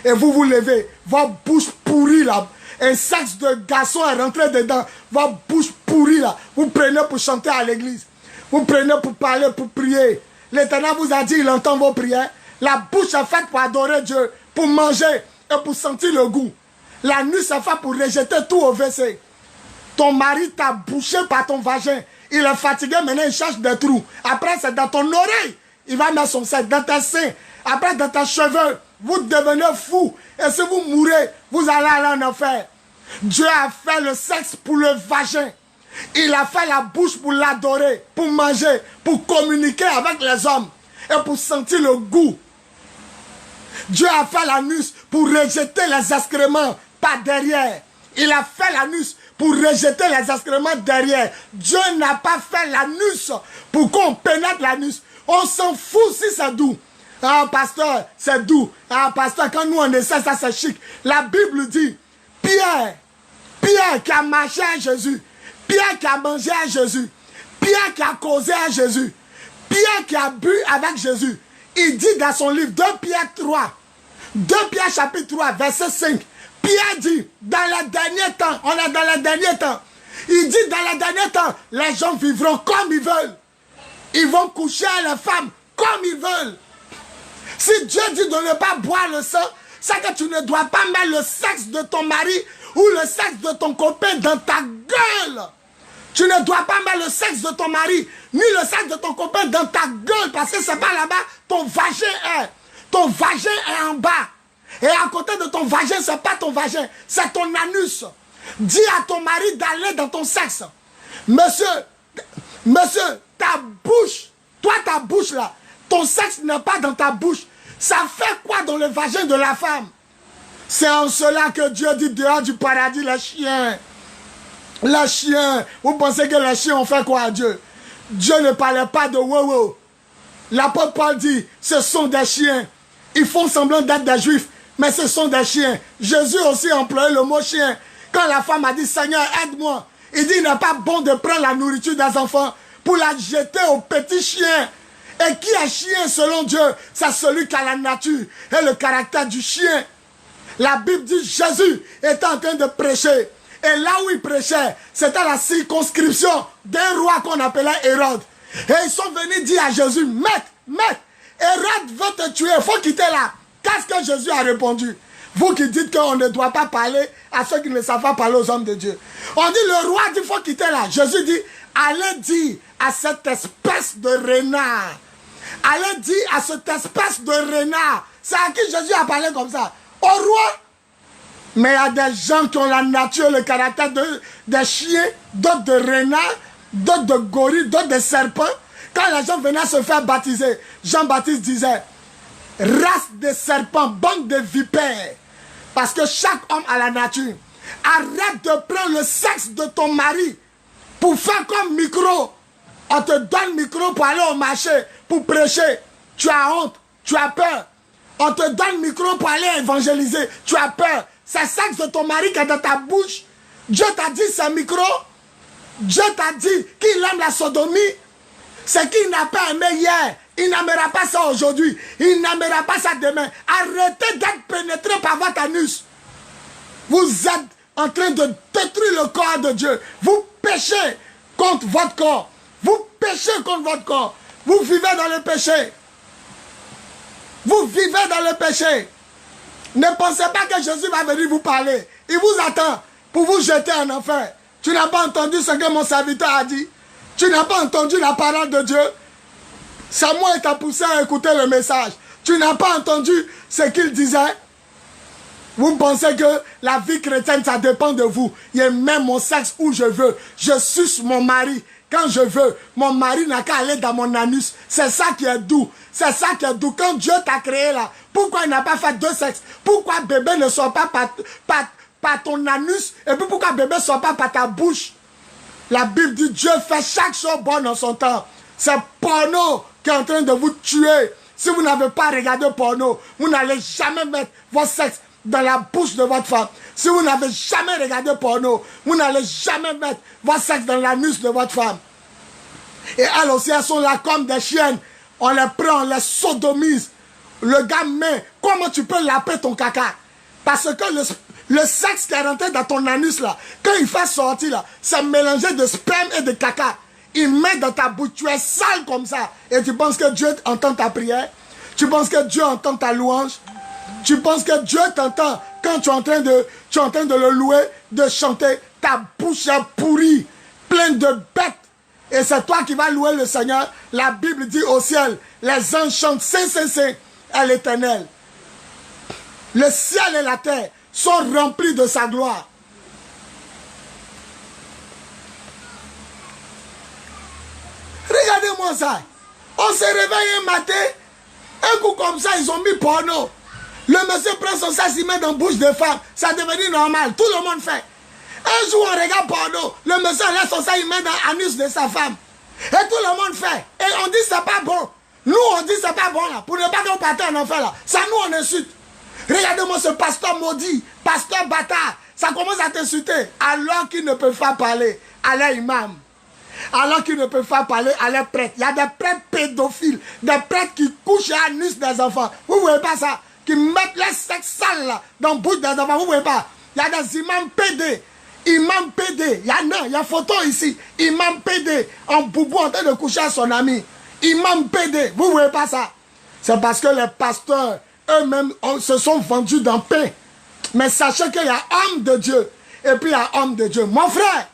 et vous vous levez, votre bouche pourrie là, un sexe de garçon est rentré dedans, votre bouche pourrie là, vous prenez pour chanter à l'église, vous prenez pour parler, pour prier. L'Éternel vous a dit, il entend vos prières. La bouche est faite pour adorer Dieu, pour manger et pour sentir le goût. La nuit c'est fait pour rejeter tout au WC. Ton mari t'a bouché par ton vagin. Il est fatigué, maintenant il cherche des trous. Après c'est dans ton oreille. Il va mettre son sexe dans tes seins. Après dans tes cheveux. Vous devenez fou. Et si vous mourrez, vous allez aller en enfer. Dieu a fait le sexe pour le vagin. Il a fait la bouche pour l'adorer, pour manger, pour communiquer avec les hommes et pour sentir le goût. Dieu a fait l'anus pour rejeter les excréments par derrière. Il a fait l'anus pour rejeter les excréments derrière. Dieu n'a pas fait l'anus pour qu'on pénètre l'anus. On s'en fout si c'est doux. Ah, pasteur, c'est doux. Ah, pasteur, quand nous on essaie, ça c'est chic. La Bible dit, Pierre qui a marché à Jésus, Pierre qui a mangé à Jésus, Pierre qui a causé à Jésus, Pierre qui a bu avec Jésus. Il dit dans son livre 2 Pierre 3, 2 Pierre chapitre 3, verset 5, Pierre dit, dans les derniers temps, on est dans les derniers temps, il dit dans les derniers temps, les gens vivront comme ils veulent. Ils vont coucher à les femmes comme ils veulent. Si Dieu dit de ne pas boire le sang, c'est que tu ne dois pas mettre le sexe de ton mari ou le sexe de ton copain dans ta gueule. Tu ne dois pas mettre le sexe de ton mari ni le sexe de ton copain dans ta gueule parce que c'est pas là-bas ton vagin est. Ton vagin est en bas. Et à côté de ton vagin, c'est pas ton vagin, c'est ton anus. Dis à ton mari d'aller dans ton sexe. Monsieur, ta bouche, toi ta bouche là, ton sexe n'est pas dans ta bouche. Ça fait quoi dans le vagin de la femme? C'est en cela que Dieu dit dehors du paradis les chiens. Les chiens. Vous pensez que les chiens ont fait quoi à Dieu? Dieu ne parlait pas de wow. L'apôtre Paul dit, ce sont des chiens. Ils font semblant d'être des juifs, mais ce sont des chiens. Jésus aussi a employé le mot chien. Quand la femme a dit, Seigneur, aide-moi. Il dit, il n'est pas bon de prendre la nourriture des enfants pour la jeter aux petits chiens. Et qui est chien selon Dieu? C'est celui qui a la nature et le caractère du chien. La Bible dit Jésus était en train de prêcher. Et là où il prêchait, c'était la circonscription d'un roi qu'on appelait Hérode. Et ils sont venus dire à Jésus, Maître, Hérode veut te tuer, il faut quitter là. Qu'est-ce que Jésus a répondu? Vous qui dites qu'on ne doit pas parler à ceux qui ne savent pas parler aux hommes de Dieu. On dit, le roi dit, il faut quitter là. Jésus dit, allez dire à cette espèce de renard. Allez dire à cette espèce de renard. C'est à qui Jésus a parlé comme ça? Au roi. Mais il y a des gens qui ont la nature, le caractère des chiens, d'autres de renards, d'autres de gorilles, d'autres de serpents. Quand les gens venaient se faire baptiser, Jean-Baptiste disait, race de serpents, bande de vipères. Parce que chaque homme a la nature. Arrête de prendre le sexe de ton mari pour faire comme micro. On te donne micro pour aller au marché, pour prêcher. Tu as honte, tu as peur. On te donne micro pour aller évangéliser. Tu as peur. C'est le sexe de ton mari qui est dans ta bouche. Dieu t'a dit c'est micro. Dieu t'a dit qu'il aime la sodomie. C'est qu'il n'a pas aimé hier. Il n'aimera pas ça aujourd'hui. Il n'aimera pas ça demain. Arrêtez d'être pénétré par votre anus. Vous êtes en train de détruire le corps de Dieu. Vous péchez contre votre corps. Vous péchez contre votre corps. Vous vivez dans le péché. Vous vivez dans le péché. Ne pensez pas que Jésus va venir vous parler. Il vous attend pour vous jeter en enfer. Tu n'as pas entendu ce que mon serviteur a dit. Tu n'as pas entendu la parole de Dieu. Samuel t'a poussé à écouter le message. Tu n'as pas entendu ce qu'il disait. Vous pensez que la vie chrétienne, ça dépend de vous. Il met mon sexe où je veux. Je suce mon mari quand je veux. Mon mari n'a qu'à aller dans mon anus. C'est ça qui est doux. C'est ça qui est doux. Quand Dieu t'a créé là, pourquoi il n'a pas fait deux sexes? Pourquoi bébé ne sort pas par ton anus? Et puis pourquoi bébé ne sort pas par ta bouche? La Bible dit Dieu fait chaque chose bonne en son temps. C'est porno qui est en train de vous tuer. Si vous n'avez pas regardé porno, vous n'allez jamais mettre votre sexe dans la bouche de votre femme. Si vous n'avez jamais regardé porno, vous n'allez jamais mettre votre sexe dans l'anus de votre femme. Et elles aussi, elles sont là comme des chiennes. On les prend, on les sodomise. le gars met, comment tu peux laper ton caca? Parce que le sexe qui est rentré dans ton anus là, quand il fait sortir là, c'est mélangé de sperme et de caca. Il met dans ta bouche, tu es sale comme ça. Et tu penses que Dieu entend ta prière? Tu penses que Dieu entend ta louange? Tu penses que Dieu t'entend quand tu es en train de le louer, de chanter? Ta bouche est pourrie, pleine de bêtes. Et c'est toi qui vas louer le Seigneur. La Bible dit au ciel, les anges chantent Saint, Saint, Saint à l'Éternel. Le ciel et la terre sont remplis de sa gloire. Regardez-moi ça. On se réveille un matin, un coup comme ça, ils ont mis porno. Le monsieur prend son sac, il met dans la bouche des femmes. Ça devient normal. Tout le monde fait. Un jour, on regarde porno. Le monsieur laisse son sac, il met dans l'anus de sa femme. Et tout le monde fait. Et on dit c'est pas bon. Nous, on dit c'est pas bon là. Pour ne pas qu'on parte en enfer là. Ça nous, on insulte. Regardez-moi ce pasteur maudit, pasteur bâtard. Ça commence à t'insulter. Alors qu'il ne peut pas parler à l'imam. Alors qu'ils ne peuvent pas parler à leurs prêtres. Il y a des prêtres pédophiles, des prêtres qui couchent à l'anus des enfants. Vous ne voyez pas ça? Qui mettent les sexe sales là, dans le bout des enfants. Vous ne voyez pas? Il y a des imams PD. Imam PD. Il y a photo ici. Imam PD. En boubou en train de coucher à son ami. Imam PD. Vous ne voyez pas ça? C'est parce que les pasteurs eux-mêmes se sont vendus dans pain. Mais sachez qu'il y a homme de Dieu. Et puis il y a homme de Dieu. Mon frère,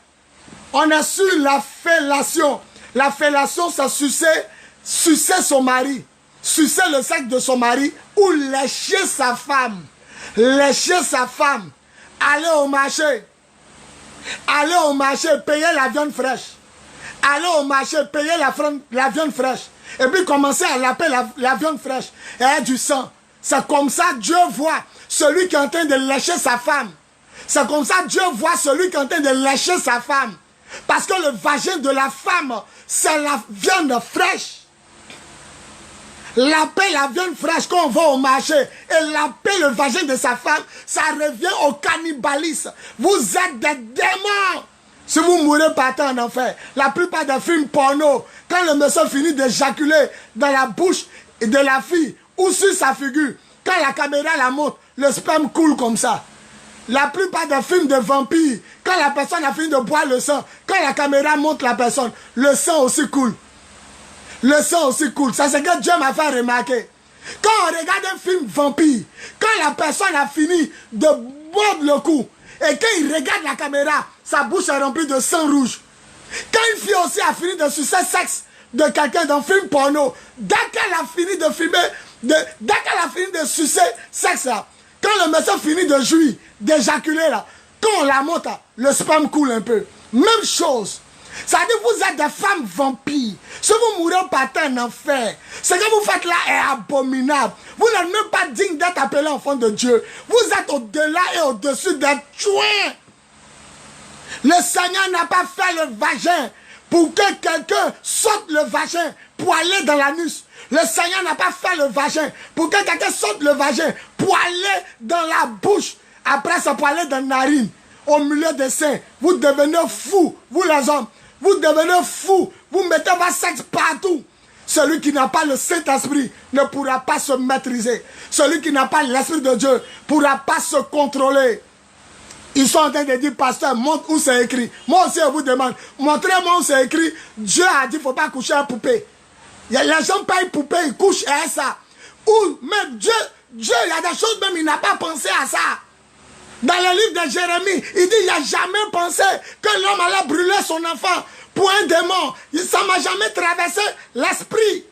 on a su la fellation. La fellation, c'est sucer son mari. Sucer le sexe de son mari ou lécher sa femme. Lécher sa femme. Aller au marché. Aller au marché, payer la viande fraîche. Aller au marché, payer la viande fraîche. Et puis commencer à laper la viande fraîche. Et du sang. C'est comme ça Dieu voit celui qui est en train de lécher sa femme. C'est comme ça Dieu voit celui qui est en train de lécher sa femme. Parce que le vagin de la femme, c'est la viande fraîche. Laper la viande fraîche quand on va au marché et laper le vagin de sa femme, ça revient au cannibalisme. Vous êtes des démons. Si vous mourrez partant en enfer, la plupart des films porno, quand le monsieur finit d'éjaculer dans la bouche de la fille ou sur sa figure, quand la caméra la montre, le sperme coule comme ça. La plupart des films de vampires, quand la personne a fini de boire le sang, quand la caméra montre la personne, le sang aussi coule. Le sang aussi coule. Ça, c'est que Dieu m'a fait remarquer. Quand on regarde un film vampire, quand la personne a fini de boire le coup, et quand il regarde la caméra, sa bouche est remplie de sang rouge. Quand une fille aussi a fini de sucer le sexe de quelqu'un dans un film porno, dès qu'elle a fini de filmer, dès qu'elle a fini de sucer sexe là, quand le monsieur finit de jouir, d'éjaculer là, quand on la monte, le sperme coule un peu. Même chose. Ça veut dire que vous êtes des femmes vampires. Si vous mourrez par terre en enfer, ce que vous faites là est abominable. Vous n'êtes même pas digne d'être appelé enfant de Dieu. Vous êtes au-delà et au-dessus des tuins. Le Seigneur n'a pas fait le vagin pour que quelqu'un saute le vagin pour aller dans l'anus. Le Seigneur n'a pas fait le vagin pour que quelqu'un saute le vagin pour aller dans la bouche. Après ça, pour aller dans la narine, au milieu des seins. Vous devenez fous, vous les hommes. Vous devenez fous. Vous mettez votre sexe partout. Celui qui n'a pas le Saint-Esprit ne pourra pas se maîtriser. Celui qui n'a pas l'Esprit de Dieu ne pourra pas se contrôler. Ils sont en train de dire, pasteur, montre où c'est écrit. Moi aussi, je vous demande, montrez-moi où c'est écrit. Dieu a dit, il ne faut pas coucher à poupée. Les gens payent poupée, ils couchent à ça. Ou même Dieu, il y a des choses même, il n'a pas pensé à ça. Dans le livre de Jérémie, il dit, il n'a jamais pensé que l'homme allait brûler son enfant pour un démon. Ça ne m'a jamais traversé l'esprit.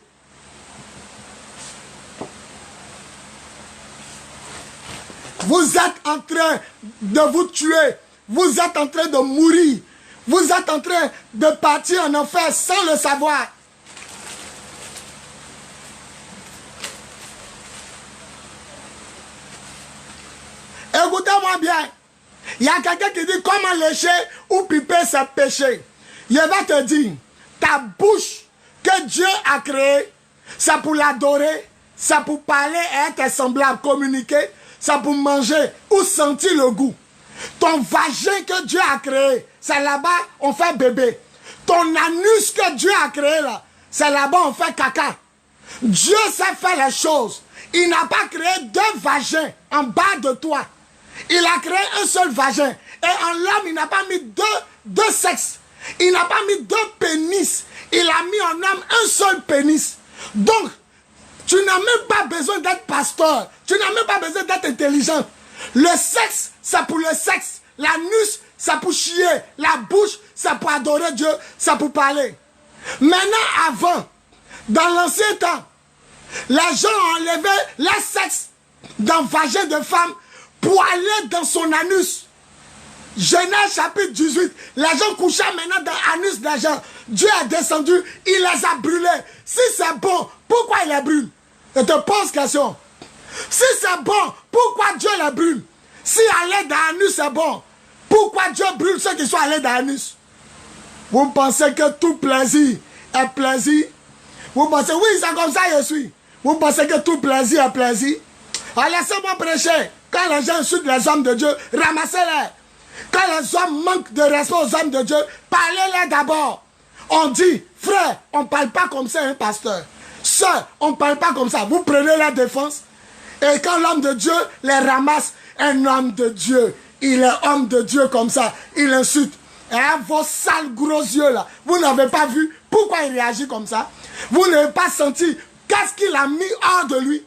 Vous êtes en train de vous tuer. Vous êtes en train de mourir. Vous êtes en train de partir en enfer sans le savoir. Écoutez-moi bien. Il y a quelqu'un qui dit comment lécher ou piper c'est péché. Il va te dire, ta bouche que Dieu a créée, c'est pour l'adorer, c'est pour parler et être semblable, communiquer, c'est pour manger ou sentir le goût. Ton vagin que Dieu a créé, c'est là-bas on fait bébé. Ton anus que Dieu a créé là, c'est là-bas on fait caca. Dieu sait faire les choses. Il n'a pas créé deux vagins en bas de toi. Il a créé un seul vagin. Et en l'homme, il n'a pas mis deux sexes. Il n'a pas mis deux pénis. Il a mis en homme un seul pénis. Donc, tu n'as même pas besoin d'être pasteur. Tu n'as même pas besoin d'être intelligent. Le sexe, c'est pour le sexe. L'anus, c'est pour chier. La bouche, c'est pour adorer Dieu. C'est pour parler. Maintenant, avant, dans l'ancien temps, les gens enlevaient le sexe dans le vagin de femme pour aller dans son anus. Genèse chapitre 18. Les gens couchaient maintenant dans l'anus des gens. Dieu est descendu, il les a brûlés. Si c'est bon, pourquoi il les brûle? Je te pose question. Si c'est bon, pourquoi Dieu les brûle? Si aller dans l'anus c'est bon, pourquoi Dieu brûle ceux qui sont allés dans l'anus? Vous pensez que tout plaisir est plaisir? Vous pensez, oui, c'est comme ça je suis. Vous pensez que tout plaisir est plaisir? Alors laissez-moi prêcher. Quand les gens insultent les hommes de Dieu, ramassez-les. Quand les hommes manquent de respect aux hommes de Dieu, parlez-les d'abord. On dit, frère, on ne parle pas comme ça, un pasteur. Sœur, on ne parle pas comme ça. Vous prenez la défense. Et quand l'homme de Dieu les ramasse, un homme de Dieu, il est homme de Dieu comme ça, il insulte. Et vos sales gros yeux là, vous n'avez pas vu pourquoi il réagit comme ça? Vous n'avez pas senti qu'est-ce qu'il a mis hors de lui?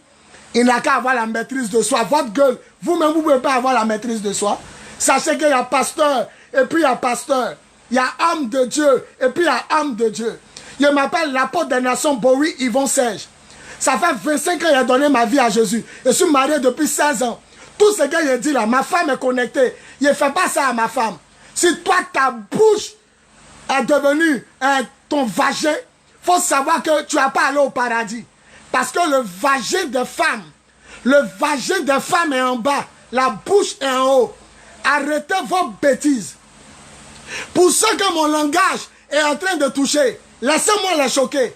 Il n'a qu'à avoir la maîtrise de soi. Votre gueule, vous-même, vous ne pouvez pas avoir la maîtrise de soi. Sachez qu'il y a pasteur, et puis il y a pasteur. Il y a homme de Dieu, et puis il y a homme de Dieu. Je m'appelle l'apôtre des nations, Boris Yvon Serge. Ça fait 25 ans que j'ai donné ma vie à Jésus. Je suis marié depuis 16 ans. Tout ce que j'ai dit là, ma femme est connectée. Je ne fais pas ça à ma femme. Si toi, ta bouche est devenue ton vagin, il faut savoir que tu n'as pas allé au paradis. Parce que le vagin des femmes est en bas. La bouche est en haut. Arrêtez vos bêtises. Pour ceux que mon langage est en train de toucher, laissez-moi les choquer.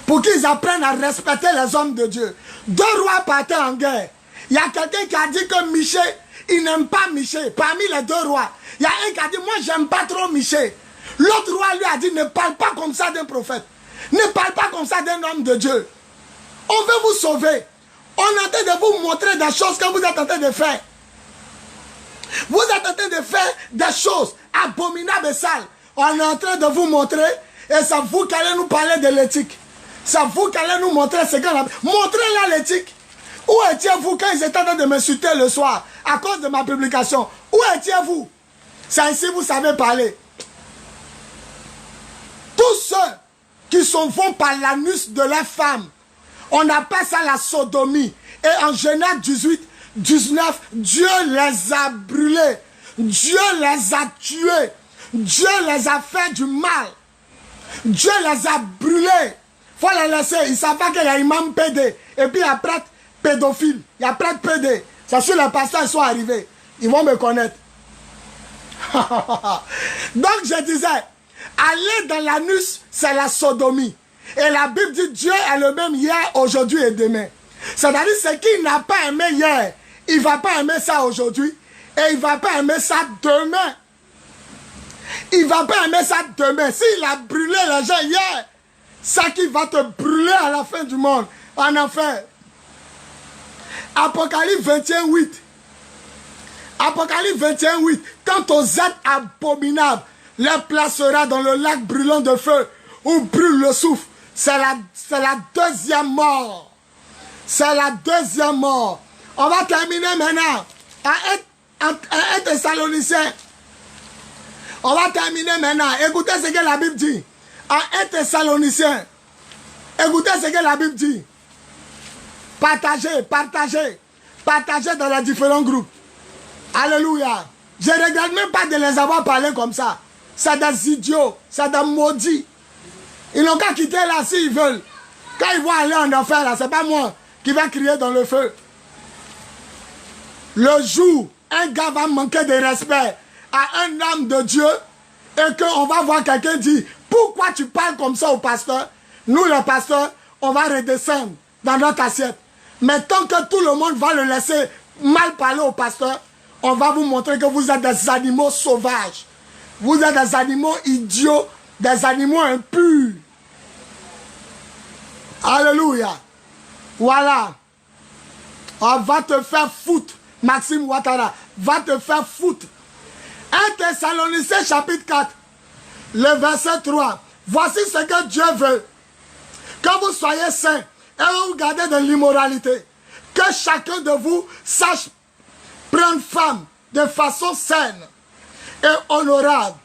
Pour qu'ils apprennent à respecter les hommes de Dieu. Deux rois partaient en guerre. Il y a quelqu'un qui a dit que Michée, il n'aime pas Michée. Parmi les deux rois, il y a un qui a dit, moi j'aime pas trop Michée. L'autre roi lui a dit, ne parle pas comme ça d'un prophète. Ne parle pas comme ça d'un homme de Dieu. On veut vous sauver. On est en train de vous montrer des choses que vous êtes en train de faire. Vous êtes en train de faire des choses abominables et sales. On est en train de vous montrer, et c'est vous qui allez nous parler de l'éthique. C'est vous qui allez nous montrer ce qu'on a. Montrez-leur l'éthique. Où étiez-vous quand ils étaient en train de m'insulter le soir à cause de ma publication? Où étiez-vous? C'est ici vous savez parler. Tous ceux qui vont par l'anus de la femme, on appelle ça la sodomie. Et en Genèse 18, 19, Dieu les a brûlés. Dieu les a tués. Dieu les a fait du mal. Dieu les a brûlés. Il faut les laisser. Ils ne savent pas qu'il y a imam pédé. Et puis il y a prêtre pédophile. Il y a prêtre pédé. C'est sûr les pasteurs sont arrivés. Ils vont me connaître. Donc je disais, aller dans l'anus, c'est la sodomie. Et la Bible dit Dieu est le même hier, aujourd'hui et demain. C'est-à-dire ce qu'il n'a pas aimé hier, il ne va pas aimer ça aujourd'hui. Et il ne va pas aimer ça demain. Il ne va pas aimer ça demain. S'il a brûlé les gens hier, ça qui va te brûler à la fin du monde, en enfer. Apocalypse 21, 8. Apocalypse 21, 8. Quant aux êtres abominables, les placera dans le lac brûlant de feu, où brûle le souffle. C'est la deuxième mort. C'est la deuxième mort. On va terminer maintenant. Un Thessaloniciens. On va terminer maintenant. Écoutez ce que la Bible dit. En 1 Thessaloniciens. Écoutez ce que la Bible dit. Partagez, partagez. Partagez dans les différents groupes. Alléluia. Je ne regrette même pas de les avoir parlé comme ça. C'est des idiots. C'est des maudits. Ils n'ont qu'à quitter là s'ils veulent. Quand ils vont aller en enfer là, c'est pas moi qui vais crier dans le feu. Le jour, un gars va manquer de respect à un homme de Dieu et qu'on va voir quelqu'un dire, pourquoi tu parles comme ça au pasteur? Nous les pasteurs, on va redescendre dans notre assiette. Mais tant que tout le monde va le laisser mal parler au pasteur, on va vous montrer que vous êtes des animaux sauvages. Vous êtes des animaux idiots, des animaux impurs. Alléluia. Voilà. On va te faire foutre. Maxime Ouattara va te faire foutre. 1 Thessaloniciens chapitre 4, le verset 3. Voici ce que Dieu veut. Que vous soyez saints et vous gardez de l'immoralité. Que chacun de vous sache prendre femme de façon saine et honorable.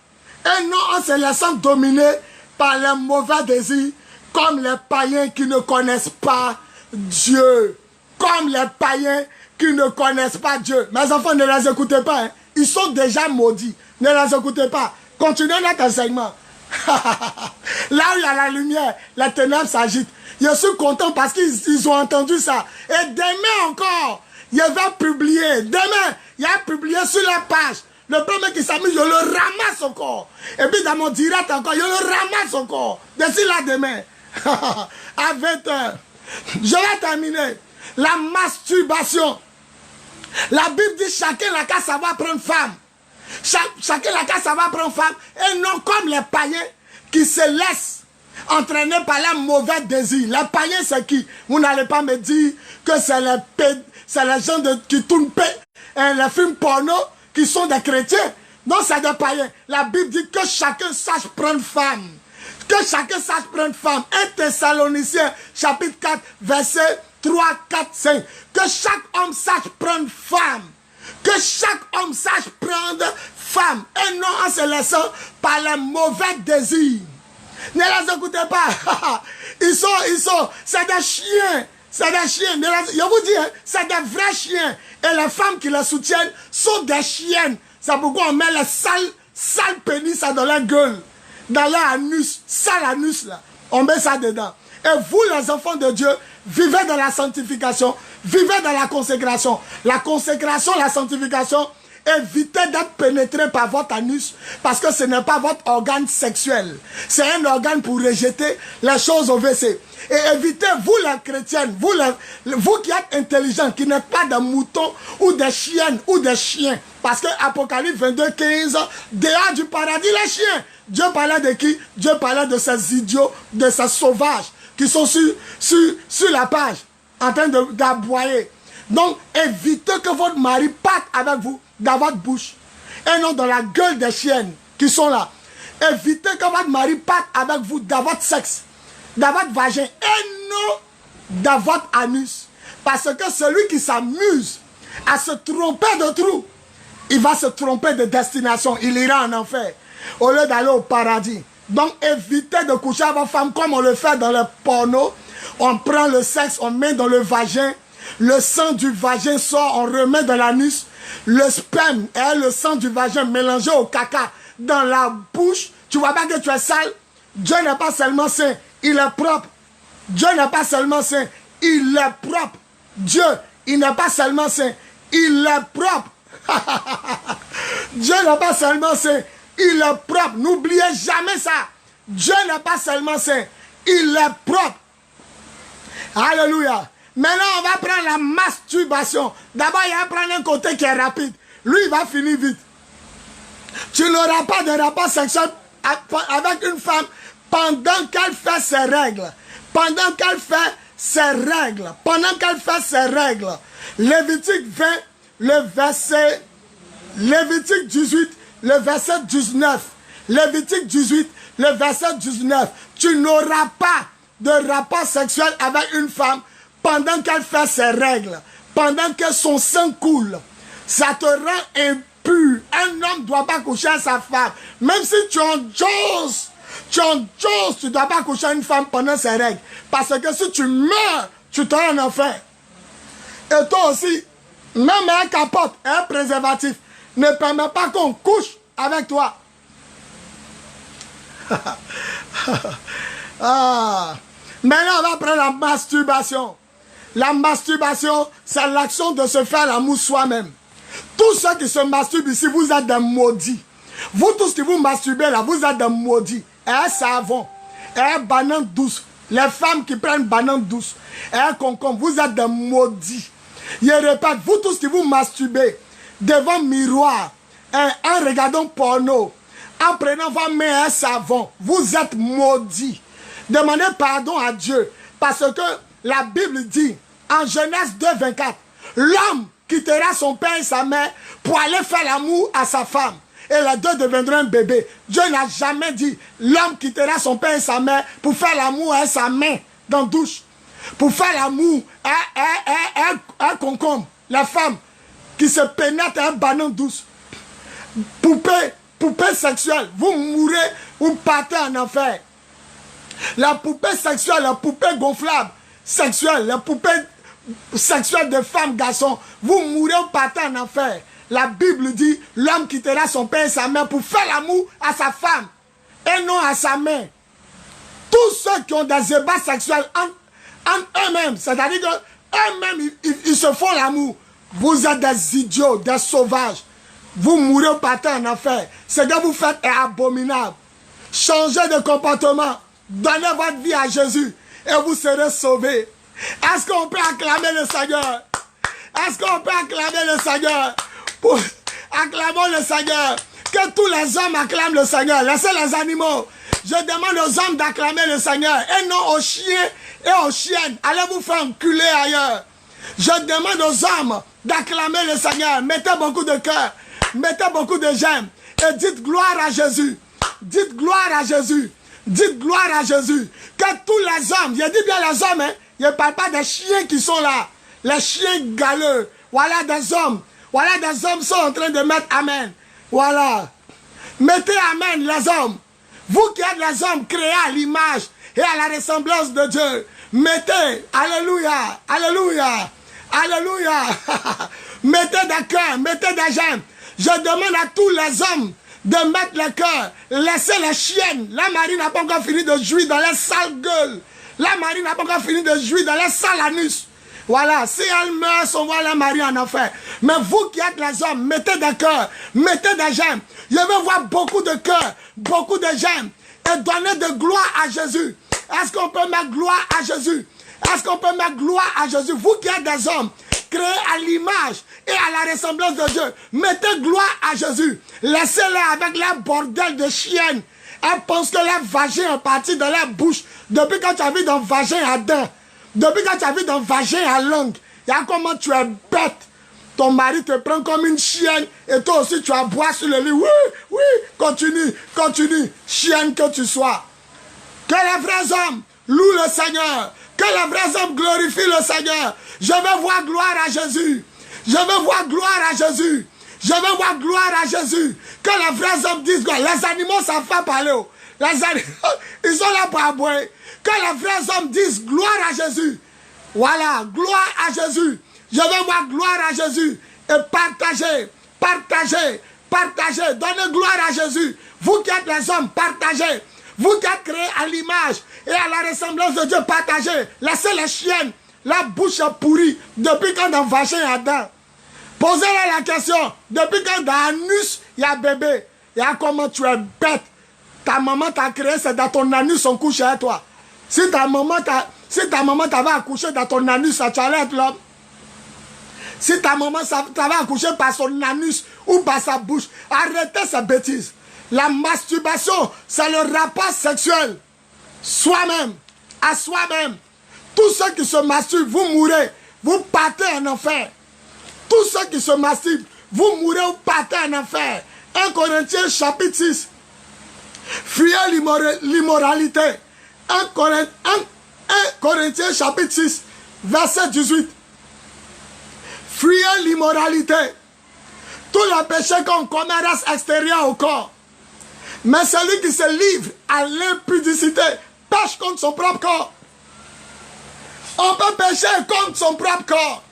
Et non en se laissant dominer par les mauvais désirs comme les païens qui ne connaissent pas Dieu. Comme les païens qui ne connaissent pas Dieu. Mes enfants, ne les écoutez pas. Hein. Ils sont déjà maudits. Ne les écoutez pas. Continuez notre enseignement. Là où il y a la lumière, les ténèbres s'agitent. Je suis content parce qu'ils ont entendu ça. Et demain encore, je vais publier. Demain, il y a publié sur la page. Le premier qui s'amuse, je le ramasse encore. Et puis dans mon direct encore, je le ramasse encore. D'ici là demain. À 20h. Je vais terminer. La masturbation. La Bible dit chacun n'a qu'à savoir prendre femme. Chacun n'a qu'à savoir prendre femme. Et non comme les païens qui se laissent entraîner par les mauvais désirs. Les païens, c'est qui? Vous n'allez pas me dire que c'est les gens qui tournent les films porno qui sont des chrétiens. Non, c'est des païens. La Bible dit que chacun sache prendre femme. Que chacun sache prendre femme. 1 Thessaloniciens chapitre 4, verset 3, 4, 5. Que chaque homme sache prendre femme. Que chaque homme sache prendre femme. Et non en se laissant par les mauvais désirs. Ne les écoutez pas. Ils sont, c'est des chiens. C'est des chiens. Je vous dis, hein, c'est des vrais chiens. Et les femmes qui les soutiennent sont des chiennes. C'est pourquoi on met les sales pénis dans leur gueule. Dans leur anus. Sale anus là. On met ça dedans. Et vous les enfants de Dieu, vivez dans la sanctification. Vivez dans la consécration. La consécration, la sanctification. Évitez d'être pénétré par votre anus parce que ce n'est pas votre organe sexuel. C'est un organe pour rejeter les choses au WC. Et évitez, vous les chrétiennes, vous qui êtes intelligents, qui n'êtes pas des moutons ou des chiennes ou des chiens. Parce que Apocalypse 22, 15, dehors du paradis, les chiens. Dieu parlait de qui? Dieu parlait de ces idiots, de ces sauvages qui sont sur la page en train d'aboyer. Donc, évitez que votre mari parte avec vous dans votre bouche et non dans la gueule des chiennes qui sont là. Évitez que votre mari parte avec vous dans votre sexe, dans votre vagin et non dans votre anus. Parce que celui qui s'amuse à se tromper de trou, il va se tromper de destination. Il ira en enfer au lieu d'aller au paradis. Donc évitez de coucher avec votre femme comme on le fait dans le porno. On prend le sexe, on met dans le vagin. Le sang du vagin sort, on remet dans l'anus. Le sperme et le sang du vagin mélangé au caca dans la bouche. Tu vois pas que tu es sale? Dieu n'est pas seulement saint, il est propre. Dieu n'est pas seulement saint, il est propre. Dieu, il n'est pas seulement saint, il est propre. Dieu n'est pas seulement saint, il est propre. N'oubliez jamais ça. Dieu n'est pas seulement saint, il est propre. Alléluia. Maintenant, on va prendre la masturbation. D'abord, il va prendre un côté qui est rapide. Lui, il va finir vite. Tu n'auras pas de rapport sexuel avec une femme pendant qu'elle fait ses règles. Pendant qu'elle fait ses règles. Pendant qu'elle fait ses règles. Lévitique 20, le verset... Lévitique 18, le verset 19. Lévitique 18, le verset 19. Tu n'auras pas de rapport sexuel avec une femme pendant qu'elle fait ses règles, pendant que son sang coule. Ça te rend impur. Un homme ne doit pas coucher à sa femme. Même si tu en choses, tu ne dois pas coucher à une femme pendant ses règles. Parce que si tu meurs, tu te rends en enfer. Et toi aussi, même un capote, un préservatif, ne permet pas qu'on couche avec toi. Maintenant, on va prendre la masturbation. La masturbation, c'est l'action de se faire l'amour soi-même. Tous ceux qui se masturbent ici, vous êtes des maudits. Vous tous qui vous masturbez là, vous êtes des maudits. Et savon, et banane douce. Les femmes qui prennent banane douce, et concombre, vous êtes des maudits. Je répète, vous tous qui vous masturbez devant miroir, en regardant porno, en prenant vos mains et savon, vous êtes maudits. Demandez pardon à Dieu. Parce que la Bible dit, en Genèse 2, 24, l'homme quittera son père et sa mère pour aller faire l'amour à sa femme. Et les deux deviendront un bébé. Dieu n'a jamais dit l'homme quittera son père et sa mère pour faire l'amour à sa main dans la douche. Pour faire l'amour à un concombre. La femme qui se pénètre à un banon douce. Poupée sexuelle. Vous mourrez ou partez en enfer. La poupée sexuelle, la poupée gonflable sexuelle, la poupée sexuelle de femmes, garçons, vous mourrez ou partez en enfer. La Bible dit, l'homme quittera son père et sa mère pour faire l'amour à sa femme et non à sa main. Tous ceux qui ont des ébats sexuels en eux-mêmes, c'est-à-dire qu'eux-mêmes, ils se font l'amour. Vous êtes des idiots, des sauvages. Vous mourrez ou partez en enfer. Ce que vous faites est abominable. Changez de comportement. Donnez votre vie à Jésus et vous serez sauvés. Est-ce qu'on peut acclamer le Seigneur? Est-ce qu'on peut acclamer le Seigneur? Acclamons le Seigneur. Que tous les hommes acclament le Seigneur. Laissez les animaux. Je demande aux hommes d'acclamer le Seigneur. Et non aux chiens et aux chiennes. Allez vous faire enculer ailleurs. Je demande aux hommes d'acclamer le Seigneur. Mettez beaucoup de cœur. Mettez beaucoup de j'aime. Et dites gloire à Jésus. Dites gloire à Jésus. Dites gloire à Jésus. Que tous les hommes, je dis bien les hommes, hein, je ne parle pas des chiens qui sont là. Les chiens galeux. Voilà des hommes. Voilà des hommes sont en train de mettre Amen. Voilà. Mettez Amen les hommes. Vous qui êtes les hommes créés à l'image et à la ressemblance de Dieu. Mettez. Alléluia. Alléluia. Alléluia. Mettez des cœurs. Mettez des j'aime. Je demande à tous les hommes de mettre le cœur. Laissez les chiennes. La Marie n'a pas encore fini de jouir dans les sales gueules. La Marie n'a pas encore fini de jouir dans les sales anus. Voilà, si elle meurt, on voit la Marie en enfer. Mais vous qui êtes les hommes, mettez des cœurs, mettez des j'aime. Je veux voir beaucoup de cœurs, beaucoup de j'aime. Et donner de gloire à Jésus. Est-ce qu'on peut mettre gloire à Jésus? Est-ce qu'on peut mettre gloire à Jésus? Vous qui êtes des hommes, créés à l'image et à la ressemblance de Dieu, mettez gloire à Jésus. Laissez-les avec leur bordel de chiennes. Elles pensent que leur vagin est parti de leur bouche. Depuis quand tu as vu ton vagin à dents. Depuis quand tu as vu ton vagin à langue. Il y a comment tu es bête. Ton mari te prend comme une chienne. Et toi aussi tu aboies sur le lit. Oui, oui, continue, continue. Chienne que tu sois. Que les vrais hommes louent le Seigneur. Que les vrais hommes glorifient le Seigneur. Je veux voir gloire à Jésus. Je veux voir gloire à Jésus. Je veux voir gloire à Jésus. Que les vrais hommes disent gloire. Les animaux savent pas parler. Les animaux, ils sont là pour aboyer. Que les vrais hommes disent gloire à Jésus. Voilà, gloire à Jésus. Je veux voir gloire à Jésus. Et partagez, partagez, partagez. Donnez gloire à Jésus. Vous qui êtes les hommes, partagez. Vous qui êtes créés à l'image et à la ressemblance de Dieu, partagez. Laissez les chiennes, la bouche pourrie. Depuis quand dans vagin il y a dents? Posez-leur la question. Depuis quand dans anus il y a bébé? Et à comment tu es bête? Ta maman t'a créé, c'est dans ton anus on couche avec toi. Si ta maman t'avait accouché dans ton anus, ça tu allais être l'homme. Si ta maman t'avait accouché par son anus ou par sa bouche, arrêtez ces bêtises. La masturbation, c'est le rapport sexuel. Soi-même, à soi-même. Tous ceux qui se masturbent, vous mourrez. Vous partez en enfer. Tous ceux qui se masturbent, vous mourrez ou partez en enfer. 1 Corinthiens chapitre 6. Fuyez l'immoralité. 1 Corinthiens chapitre 6, verset 18. Fuyez l'immoralité. Tous les péchés qu'on commet restent extérieurs au corps. Mais celui qui se livre à l'impudicité pêche contre son propre corps. On peut pécher contre son propre corps.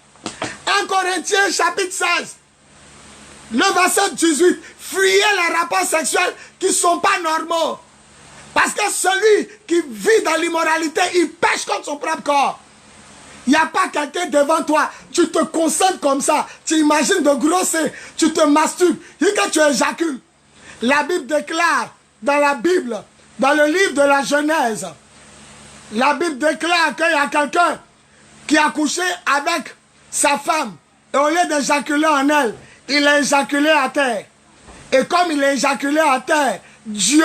1 Corinthiens chapitre 16, le verset 18. Fuyez les rapports sexuels qui ne sont pas normaux. Parce que celui qui vit dans l'immoralité, il pêche contre son propre corps. Il n'y a pas quelqu'un devant toi. Tu te concentres comme ça. Tu imagines de grosser. Tu te masturbes. Et que tu éjacules. La Bible déclare dans la Bible, dans le livre de la Genèse, la Bible déclare qu'il y a quelqu'un qui a couché avec sa femme. Et au lieu d'éjaculer en elle, il a éjaculé à terre. Et comme il a éjaculé à terre, Dieu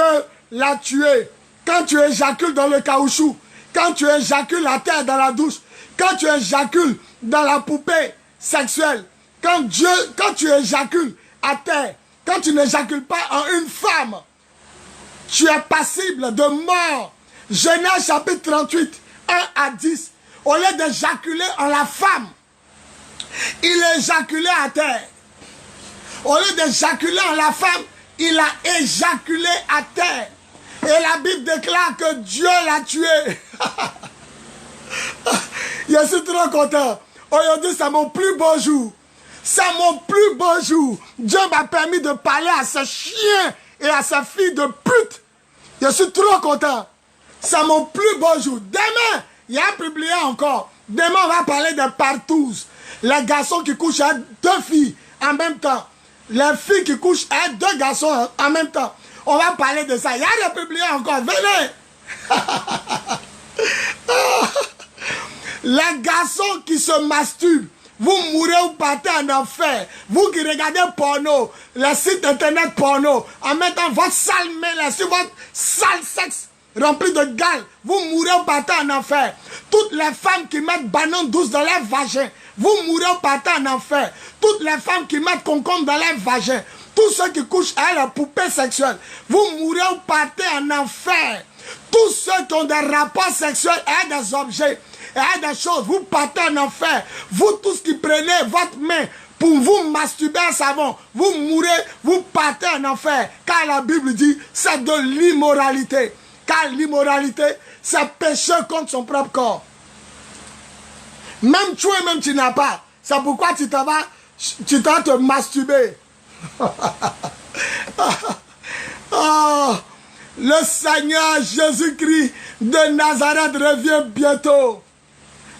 l'a tué. Quand tu éjacules dans le caoutchouc, quand tu éjacules à terre dans la douche, quand tu éjacules dans la poupée sexuel. Quand tu éjacules à terre, quand tu n'éjacules pas en une femme, tu es passible de mort. Genèse chapitre 38, 1 à 10. Au lieu d'éjaculer en la femme, il éjaculait à terre. Au lieu d'éjaculer en la femme, il a éjaculé à terre. Et la Bible déclare que Dieu l'a tué. Je suis trop content. Aujourd'hui, c'est mon plus beau jour. C'est mon plus beau jour. Dieu m'a permis de parler à ce chien et à sa fille de pute. Je suis trop content. C'est mon plus beau jour. Demain, il y a un publié encore. Demain, on va parler de partous. Les garçons qui couchent avec 2 filles en même temps. Les filles qui couchent avec 2 garçons en même temps. On va parler de ça. Il y a des publiés encore. Venez. Les garçons qui se masturbent. Vous mourrez ou partez en enfer. Vous qui regardez porno, les sites internet porno, en mettant votre sale mêlée sur votre sale sexe rempli de gales, vous mourrez ou partez en enfer. Toutes les femmes qui mettent banane douce dans leur vagin, vous mourrez ou partez en enfer. Toutes les femmes qui mettent concombre dans leur vagin, tous ceux qui couchent à la poupée sexuelle, vous mourrez ou partez en enfer. Tous ceux qui ont des rapports sexuels et des objets, et des choses, vous partez en enfer. Vous tous qui prenez votre main pour vous masturber en savon, vous mourrez, vous partez en enfer. Car la Bible dit, c'est de l'immoralité. Car l'immoralité, c'est péché contre son propre corps. Même tuer, même tu n'as pas. C'est pourquoi tu vas te masturber. Oh, le Seigneur Jésus-Christ de Nazareth revient bientôt.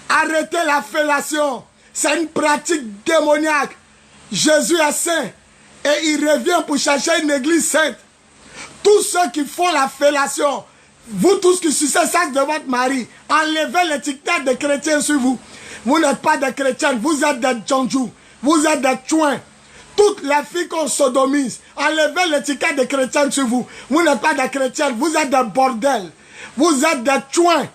Arrêtez la fellation. C'est une pratique démoniaque. Jésus est saint et il revient pour chercher une église sainte. Tous ceux qui font la fellation, vous tous qui sucez le sexe de votre mari, enlevez l'étiquette de chrétien sur vous. Vous n'êtes pas des chrétiens, vous êtes des djondjou, vous êtes des chouins. Toutes les filles qu'on sodomise, enlevez l'étiquette de chrétien sur vous. Vous n'êtes pas des chrétiens, vous êtes des bordels. Vous êtes des chouins.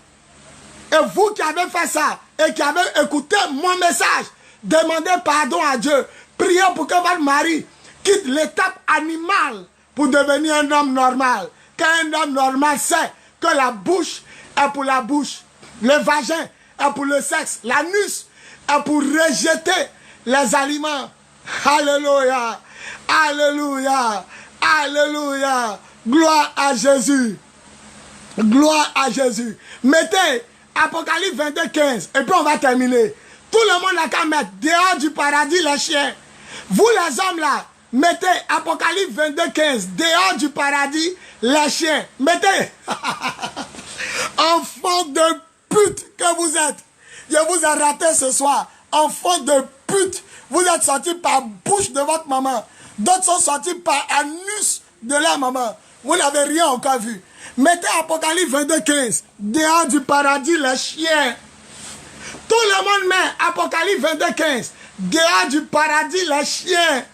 Et vous qui avez fait ça, et qui avez écouté mon message, demandez pardon à Dieu. Priez pour que votre mari quitte l'étape animale pour devenir un homme normal. Car un homme normal sait que la bouche est pour la bouche, le vagin est pour le sexe, l'anus est pour rejeter les aliments. Alléluia, alléluia, alléluia. Gloire à Jésus. Gloire à Jésus. Mettez Apocalypse 22, 15. Et puis on va terminer. Tout le monde n'a qu'à mettre dehors du paradis les chiens. Vous les hommes là, mettez Apocalypse 22, 15. Dehors du paradis les chiens. Mettez. Enfant de pute que vous êtes. Je vous ai raté ce soir. Enfant de pute. Vous êtes sortis par bouche de votre maman. D'autres sont sortis par anus de la maman. Vous n'avez rien encore vu. Mettez Apocalypse 22, 15. Dehors du paradis, les chiens. Tout le monde met Apocalypse 22, 15. Dehors du paradis, les chiens.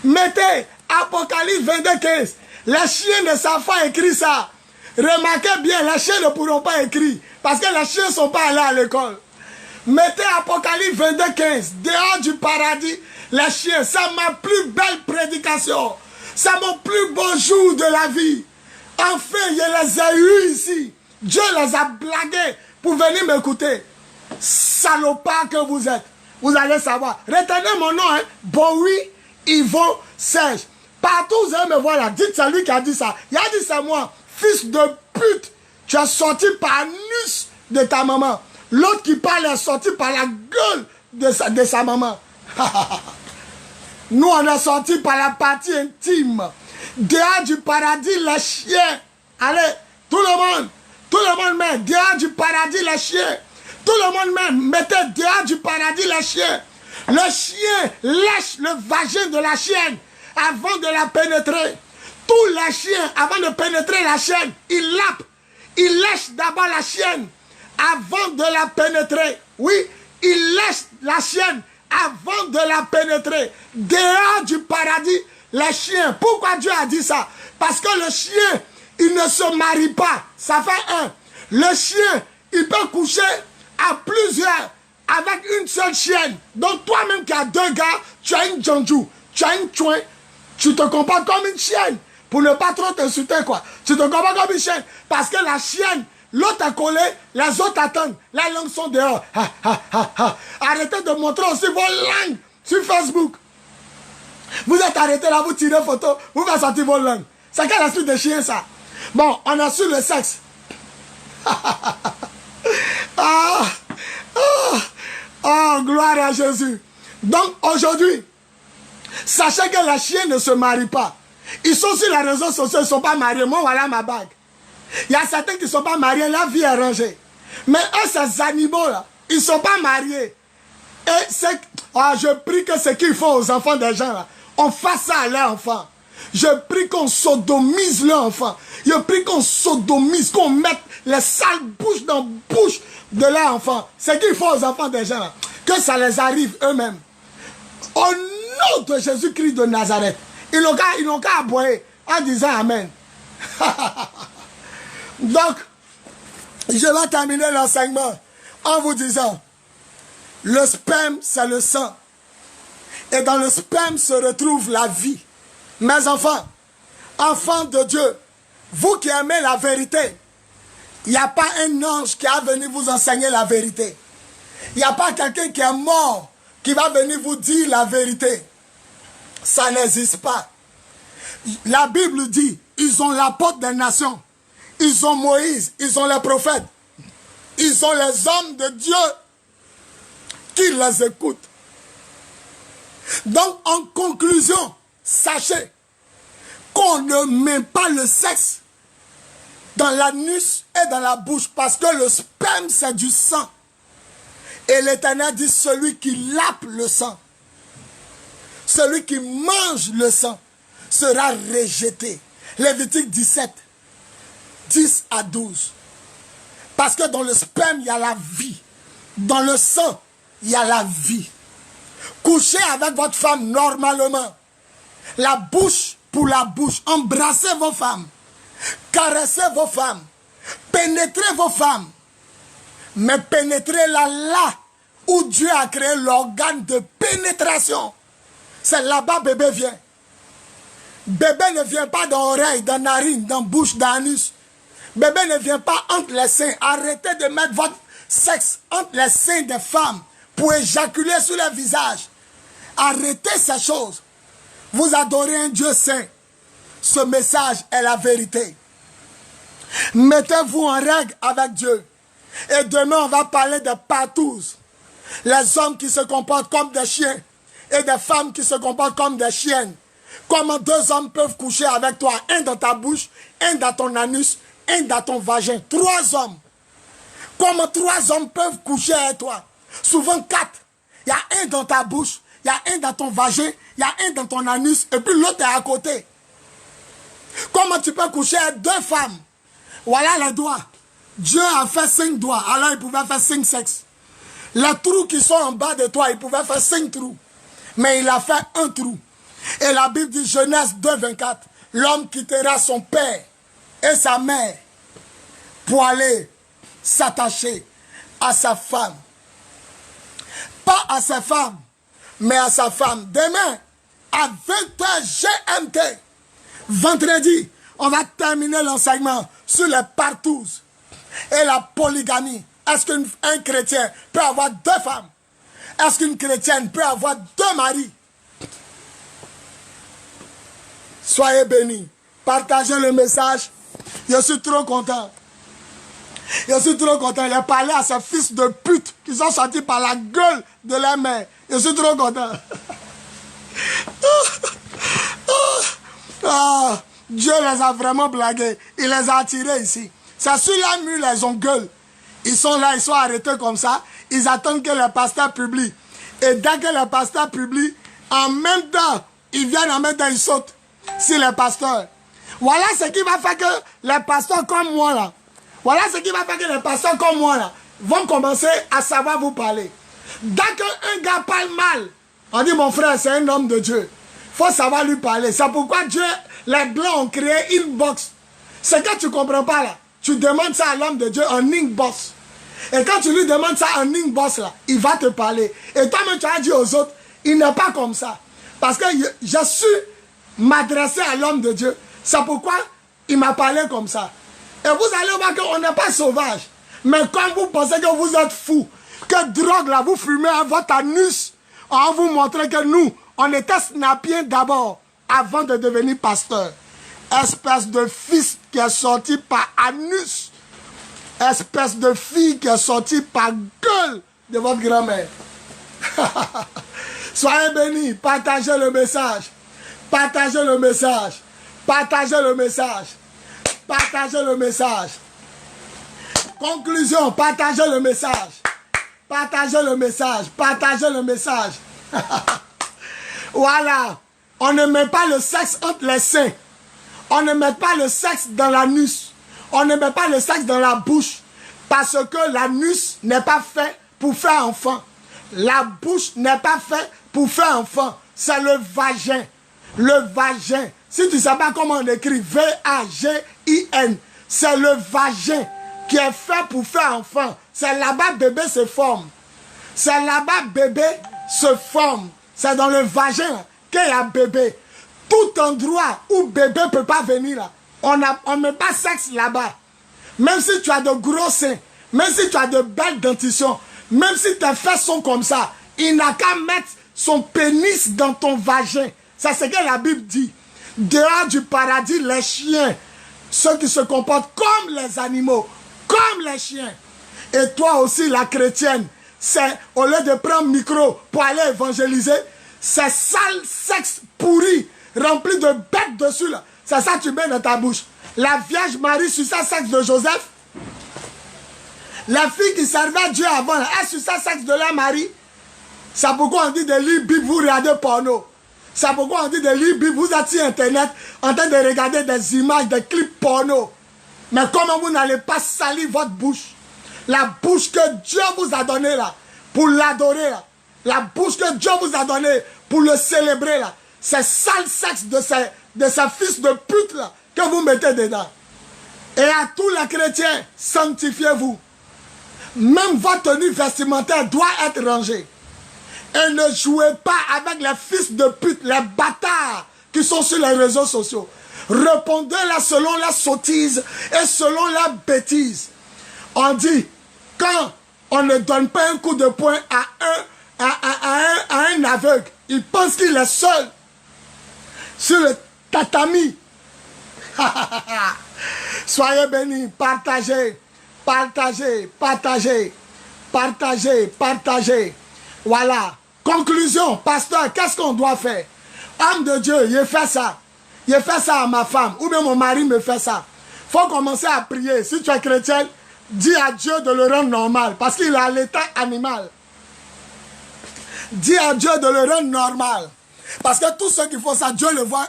Mettez Apocalypse 22, 15. Les chiens ne savent pas écrire ça. Remarquez bien, les chiens ne pourront pas écrire. Parce que les chiens ne sont pas allés à l'école. Mettez Apocalypse 22, 15. Dehors du paradis, les chiens. C'est ma plus belle prédication. C'est mon plus beau jour de la vie. Enfin, je les ai eus ici. Dieu les a blagués pour venir m'écouter. Salopard que vous êtes. Vous allez savoir. Retenez mon nom, hein. Bowie Yvon Serge. Partout vous allez me voir là. Dites c'est lui qui a dit ça. Il a dit c'est moi. Fils de pute. Tu es sorti par l'anus de ta maman. L'autre qui parle est sorti par la gueule de sa maman. Nous, on est sorti par la partie intime. Dehors du paradis, les chiens. Allez, tout le monde met dehors du paradis, les chiens. Tout le monde mettez dehors du paradis, les chiens. Le chien lèche le vagin de la chienne avant de la pénétrer. Tous les chiens, avant de pénétrer la chienne, ils lapent. Ils lèchent d'abord la chienne avant de la pénétrer. Oui, ils lèchent la chienne avant de la pénétrer. Dehors du paradis, les chiens. Pourquoi Dieu a dit ça? Parce que le chien, il ne se marie pas. Ça fait un. Le chien, il peut coucher à plusieurs avec une seule chienne. Donc toi-même qui as 2 gars, tu as une Djanjou, tu as une Chouin, tu te comportes comme une chienne. Pour ne pas trop t'insulter, quoi. Tu te comportes comme une chienne. Parce que la chienne, l'autre est collé, les autres attendent. Les langues sont dehors. Ha, ha, ha, ha. Arrêtez de montrer aussi vos langues sur Facebook. Vous êtes arrêtés là, vous tirez photo, vous faites sortir vos langues. C'est quel esprit de chien, ça? Bon, on a su le sexe. Oh, gloire à Jésus. Donc, aujourd'hui, sachez que les chiens ne se marient pas. Ils sont sur les réseaux sociaux, ils ne sont pas mariés. Moi, voilà ma bague. Il y a certains qui ne sont pas mariés, la vie est rangée. Mais eux, ces animaux-là, ils ne sont pas mariés. Et c'est... je prie que ce qu'ils font aux enfants des gens, là, on fasse ça à leurs enfants. Je prie qu'on sodomise leurs enfants. Je prie qu'on sodomise, qu'on mette les sales bouches dans la bouche de leurs enfants. Ce qu'ils font aux enfants des gens, là, que ça les arrive eux-mêmes. Au nom de Jésus-Christ de Nazareth, ils n'ont qu'à aboyer en disant Amen. Donc, je vais terminer l'enseignement en vous disant, le sperme, c'est le sang. Et dans le sperme se retrouve la vie. Mes enfants, enfants de Dieu, vous qui aimez la vérité, il n'y a pas un ange qui va venir vous enseigner la vérité. Il n'y a pas quelqu'un qui est mort qui va venir vous dire la vérité. Ça n'existe pas. La Bible dit, ils ont l'apôtre des nations. Ils ont Moïse, ils ont les prophètes. Ils ont les hommes de Dieu qui les écoutent. Donc, en conclusion, sachez qu'on ne met pas le sexe dans l'anus et dans la bouche parce que le sperme, c'est du sang. Et l'Éternel dit, celui qui lappe le sang, celui qui mange le sang, sera rejeté. Lévitique 17, 10 à 12. Parce que dans le sperme, il y a la vie. Dans le sang, il y a la vie. Couchez avec votre femme normalement. La bouche pour la bouche. Embrassez vos femmes. Caressez vos femmes. Pénétrez vos femmes. Mais pénétrez-la là où Dieu a créé l'organe de pénétration. C'est là-bas bébé vient. Bébé ne vient pas dans l'oreille, dans la narine, dans la bouche, dans l'anus. Bébé ne vient pas entre les seins. Arrêtez de mettre votre sexe entre les seins des femmes pour éjaculer sur le visage. Arrêtez ces choses. Vous adorez un Dieu saint. Ce message est la vérité. Mettez-vous en règle avec Dieu. Et demain, on va parler de partous. Les hommes qui se comportent comme des chiens et des femmes qui se comportent comme des chiennes. Comment 2 hommes peuvent coucher avec toi, un dans ta bouche, un dans ton anus, un dans ton vagin. 3 hommes. Comment 3 hommes peuvent coucher avec toi? Souvent 4. Il y a un dans ta bouche, il y a un dans ton vagin, il y a un dans ton anus, et puis l'autre est à côté. Comment tu peux coucher avec 2 femmes? Voilà les doigts. Dieu a fait 5 doigts, alors il pouvait faire 5 sexes. Les trous qui sont en bas de toi, il pouvait faire 5 trous. Mais il a fait 1 trou. Et la Bible dit, Genèse 2, 24, l'homme quittera son père et sa mère pour aller s'attacher à sa femme. Pas à sa femme, mais à sa femme. Demain, à 20h GMT, vendredi, on va terminer l'enseignement sur les partous et la polygamie. Est-ce qu'un chrétien peut avoir 2 femmes? Est-ce qu'une chrétienne peut avoir 2 maris? Soyez bénis. Partagez le message. Je suis trop content. Je suis trop content. Il a parlé à ces fils de pute qui sont sortis par la gueule de la mère. Je suis trop content. Dieu les a vraiment blagués. Il les a attirés ici. C'est sur la mule, ils ont gueule. Ils sont là, ils sont arrêtés comme ça. Ils attendent que le pasteur publie. Et dès que le pasteur publie, en même temps, ils viennent en même temps, ils sautent. C'est le pasteur. Voilà ce qui va faire que les pasteurs comme moi là, voilà ce qui va faire que les pasteurs comme moi là, vont commencer à savoir vous parler. Dès qu'un gars parle mal, on dit mon frère c'est un homme de Dieu. Il faut savoir lui parler. C'est pourquoi Dieu, les blancs ont créé une box. Ce que tu ne comprends pas là, tu demandes ça à l'homme de Dieu en inbox. Et quand tu lui demandes ça en inbox, là, il va te parler. Et toi-même, tu as dit aux autres, il n'est pas comme ça. Parce que je suis m'adresser à l'homme de Dieu. C'est pourquoi il m'a parlé comme ça. Et vous allez voir qu'on n'est pas sauvage. Mais quand vous pensez que vous êtes fou, que drogue là, vous fumez à votre anus, on va vous montrer que nous, on était snappiens d'abord, avant de devenir pasteur. Espèce de fils qui est sorti par anus. Espèce de fille qui est sortie par gueule de votre grand-mère. Soyez bénis, partagez le message. Partagez le message. Partagez le message. Partagez le message. Conclusion, partagez le message. Partagez le message. Partagez le message. Voilà. On ne met pas le sexe entre les seins. On ne met pas le sexe dans l'anus. On ne met pas le sexe dans la bouche. Parce que l'anus n'est pas fait pour faire enfant. La bouche n'est pas faite pour faire enfant. C'est le vagin. Le vagin. Si tu ne sais pas comment on écrit V-A-G-I-N, c'est le vagin qui est fait pour faire enfant. C'est là-bas bébé se forme. C'est là-bas bébé se forme. C'est dans le vagin qu'il y a bébé. Tout endroit où bébé ne peut pas venir, là, on ne met pas sexe là-bas. Même si tu as de gros seins, même si tu as de belles dentitions, même si tes fesses sont comme ça, il n'a qu'à mettre son pénis dans ton vagin. C'est ce que la Bible dit. Dehors du paradis, les chiens, ceux qui se comportent comme les animaux, comme les chiens. Et toi aussi, la chrétienne, c'est au lieu de prendre micro pour aller évangéliser, c'est sale sexe pourri, rempli de bêtes dessus là. C'est ça que tu mets dans ta bouche. La Vierge Marie suçait le sexe de Joseph. La fille qui servait Dieu avant, elle suçait le sexe de leur mari. C'est pourquoi on dit de lire Bible, vous regardez porno. C'est pourquoi on dit de lire Bible, vous êtes sur Internet en train de regarder des images, des clips porno. Mais comment vous n'allez pas salir votre bouche? La bouche que Dieu vous a donnée là, pour l'adorer là. La bouche que Dieu vous a donnée pour le célébrer là. C'est sale sexe de ces fils de pute là que vous mettez dedans. Et à tous les chrétiens, sanctifiez-vous. Même votre tenue vestimentaire doit être rangée. Et ne jouez pas avec les fils de pute, les bâtards qui sont sur les réseaux sociaux. Répondez-leur selon la sottise et selon la bêtise. On dit, quand on ne donne pas un coup de poing à un aveugle, il pense qu'il est seul sur le tatami. Soyez bénis, partagez, partagez, partagez, partagez, partagez. Voilà. Conclusion, pasteur, qu'est-ce qu'on doit faire? Homme de Dieu, il fait ça. Il fait ça à ma femme, ou bien mon mari me fait ça. Il faut commencer à prier. Si tu es chrétien, dis à Dieu de le rendre normal, parce qu'il est à l'état animal. Dis à Dieu de le rendre normal. Parce que tous ceux qui font ça, Dieu les voit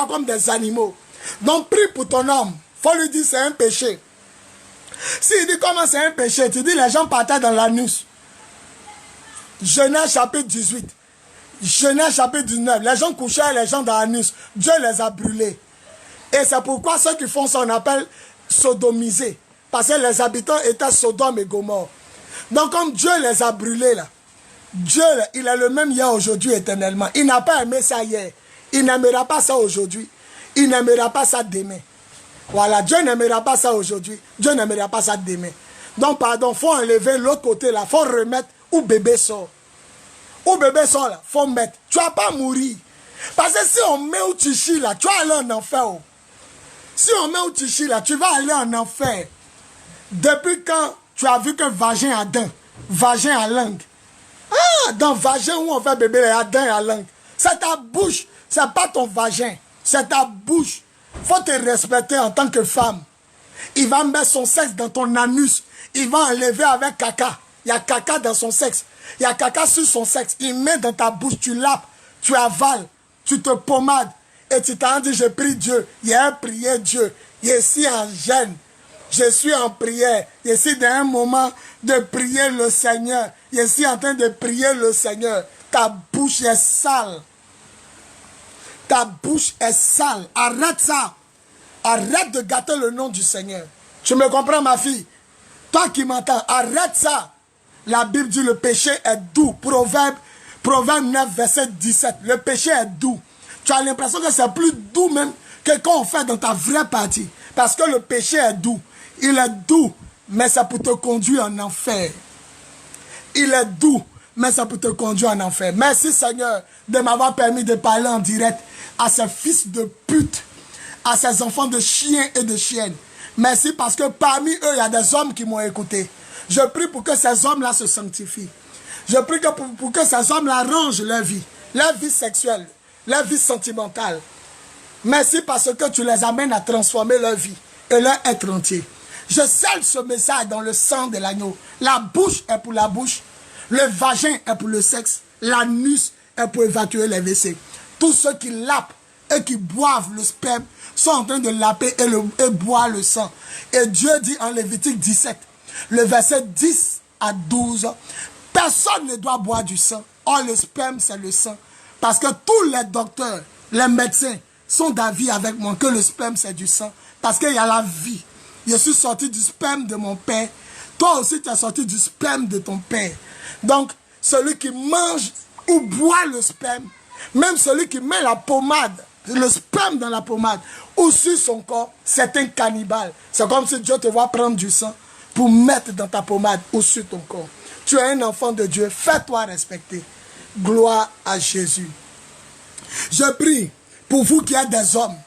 comme des animaux. Donc prie pour ton homme. Il faut lui dire c'est un péché. S'il dit comment c'est un péché, tu dis les gens partaient dans l'anus. Genèse chapitre 18. Genèse chapitre 19. Les gens couchaient les gens dans l'anus. Dieu les a brûlés. Et c'est pourquoi ceux qui font ça, on appelle sodomiser. Parce que les habitants étaient Sodome et Gomorrhe. Donc comme Dieu les a brûlés là, Dieu, il est le même hier, aujourd'hui, éternellement. Il n'a pas aimé ça hier. Il n'aimera pas ça aujourd'hui. Il n'aimera pas ça demain. Voilà, Dieu n'aimera pas ça aujourd'hui. Dieu n'aimera pas ça demain. Donc, pardon, il faut enlever l'autre côté là. Il faut remettre où bébé sort. Où bébé sort là, il faut mettre. Tu ne vas pas mourir. Parce que si on met où tu chies là, tu vas aller en enfer. Oh. Si on met où tu chies là, tu vas aller en enfer. Depuis quand tu as vu que vagin a dents, vagin a langue. Ah, dans vagin où on fait bébé, il y a dents et la langue. C'est ta bouche, c'est pas ton vagin. C'est ta bouche. Faut te respecter en tant que femme. Il va mettre son sexe dans ton anus. Il va enlever avec caca. Il y a caca dans son sexe. Il y a caca sur son sexe. Il met dans ta bouche, tu lapes, tu avales, tu te pommades. Et tu t'en dis, je prie Dieu. Il y a prié Dieu. Je suis en jeûne. Je suis en prière. Je suis dans un moment de prier le Seigneur. Je suis en train de prier le Seigneur. Ta bouche est sale. Ta bouche est sale. Arrête ça. Arrête de gâter le nom du Seigneur. Tu me comprends, ma fille? Toi qui m'entends, arrête ça. La Bible dit le péché est doux. Proverbe 9, verset 17. Le péché est doux. Tu as l'impression que c'est plus doux même que quand on fait dans ta vraie partie. Parce que le péché est doux. Il est doux, mais ça peut te conduire en enfer. Il est doux, mais ça peut te conduire en enfer. Merci Seigneur de m'avoir permis de parler en direct à ces fils de pute, à ces enfants de chiens et de chiennes. Merci parce que parmi eux, il y a des hommes qui m'ont écouté. Je prie pour que ces hommes-là se sanctifient. Je prie que pour que ces hommes-là rangent leur vie sexuelle, leur vie sentimentale. Merci parce que tu les amènes à transformer leur vie et leur être entier. Je scelle ce message dans le sang de l'agneau. La bouche est pour la bouche, le vagin est pour le sexe, l'anus est pour évacuer les WC. Tous ceux qui lapent et qui boivent le sperme sont en train de laper et boire le sang. Et Dieu dit en Lévitique 17, le verset 10 à 12, personne ne doit boire du sang. Or, le sperme, c'est le sang. Parce que tous les docteurs, les médecins sont d'avis avec moi que le sperme, c'est du sang. Parce qu'il y a la vie. Je suis sorti du sperme de mon père. Toi aussi, tu es sorti du sperme de ton père. Donc, celui qui mange ou boit le sperme, même celui qui met la pommade, le sperme dans la pommade, ou sur son corps, c'est un cannibale. C'est comme si Dieu te voit prendre du sang pour mettre dans ta pommade ou sur ton corps. Tu es un enfant de Dieu, fais-toi respecter. Gloire à Jésus. Je prie pour vous qui êtes des hommes,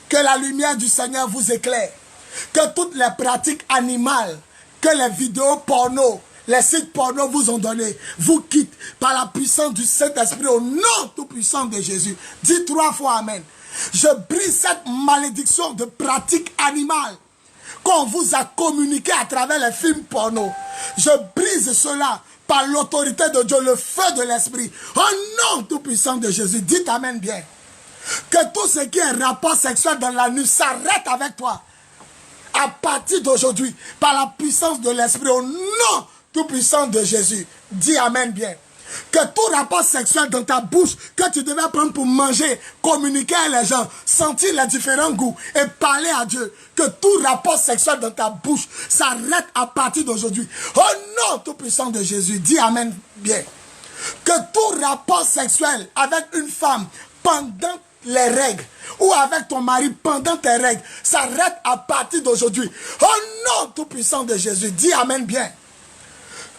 que la lumière du Seigneur vous éclaire, que toutes les pratiques animales, que les vidéos porno, les sites porno vous ont donné, vous quittent par la puissance du Saint-Esprit au nom tout-puissant de Jésus. Dis 3 fois Amen. Je brise cette malédiction de pratiques animales qu'on vous a communiqué à travers les films porno. Je brise cela par l'autorité de Dieu, le feu de l'Esprit. Au nom tout-puissant de Jésus, dites Amen bien. Que tout ce qui est rapport sexuel dans la nuit s'arrête avec toi. À partir d'aujourd'hui, par la puissance de l'Esprit, au nom tout-puissant de Jésus, dis Amen bien. Que tout rapport sexuel dans ta bouche, que tu devais prendre pour manger, communiquer à les gens, sentir les différents goûts et parler à Dieu, que tout rapport sexuel dans ta bouche s'arrête à partir d'aujourd'hui. Au nom tout-puissant de Jésus, dis Amen bien. Que tout rapport sexuel avec une femme pendant les règles ou avec ton mari pendant tes règles s'arrête à partir d'aujourd'hui. Au nom tout-puissant de Jésus, dis Amen bien.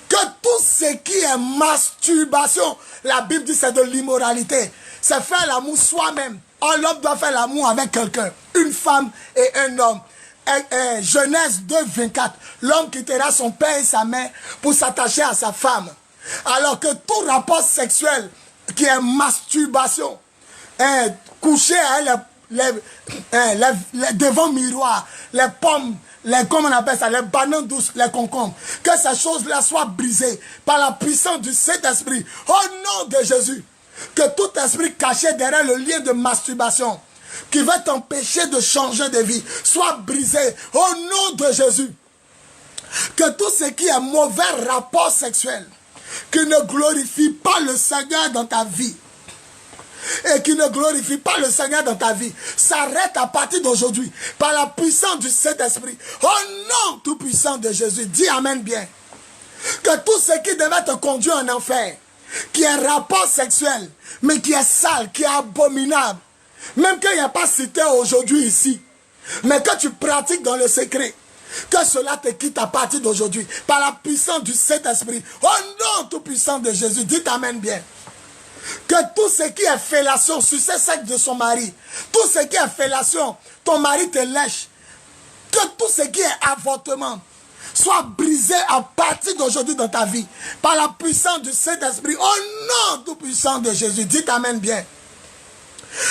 Que tout ce qui est masturbation, la Bible dit c'est de l'immoralité. C'est faire l'amour soi-même. L'homme doit faire l'amour avec quelqu'un, une femme et un homme. Genèse 2, 24. L'homme quittera son père et sa mère pour s'attacher à sa femme. Alors que tout rapport sexuel qui est masturbation, coucher devant miroir, les pommes, comment on appelle ça, les bananes douces, les concombres, que ces choses-là soient brisées par la puissance du Saint-Esprit. Au nom de Jésus, que tout esprit caché derrière le lien de masturbation, qui va t'empêcher de changer de vie, soit brisé au nom de Jésus. Que tout ce qui est mauvais rapport sexuel, qui ne glorifie pas le Seigneur dans ta vie, et qui ne glorifie pas le Seigneur dans ta vie, s'arrête à partir d'aujourd'hui par la puissance du Saint-Esprit. Au nom tout puissant de Jésus, dis Amen bien. Que tout ce qui devait te conduire en enfer, qui est rapport sexuel, mais qui est sale, qui est abominable, même qu'il n'y a pas cité aujourd'hui ici, mais que tu pratiques dans le secret, que cela te quitte à partir d'aujourd'hui par la puissance du Saint-Esprit. Au nom tout puissant de Jésus, dis Amen bien. Que tout ce qui est fellation, succès sec de son mari, tout ce qui est fellation, ton mari te lèche, que tout ce qui est avortement soit brisé à partir d'aujourd'hui dans ta vie, par la puissance du Saint-Esprit, au nom tout puissant de Jésus. Dites Amen bien.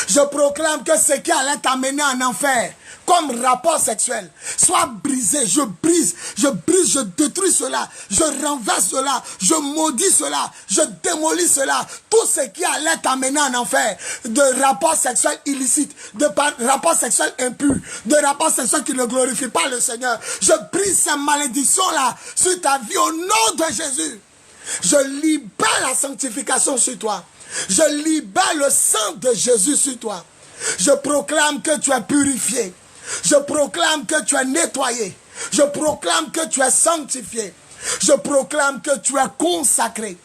Je proclame que ce qui allait t'amener en enfer, comme rapport sexuel, soit brisé. Je brise, je détruis cela, je renverse cela, je maudis cela, je démolis cela. Tout ce qui allait t'amener en enfer, de rapport sexuel illicite, de rapport sexuel impur, de rapport sexuel qui ne glorifie pas le Seigneur. Je brise ces malédictions-là sur ta vie au nom de Jésus. Je libère la sanctification sur toi. Je libère le sang de Jésus sur toi. Je proclame que tu es purifié. Je proclame que tu es nettoyé. Je proclame que tu es sanctifié. Je proclame que tu es consacré.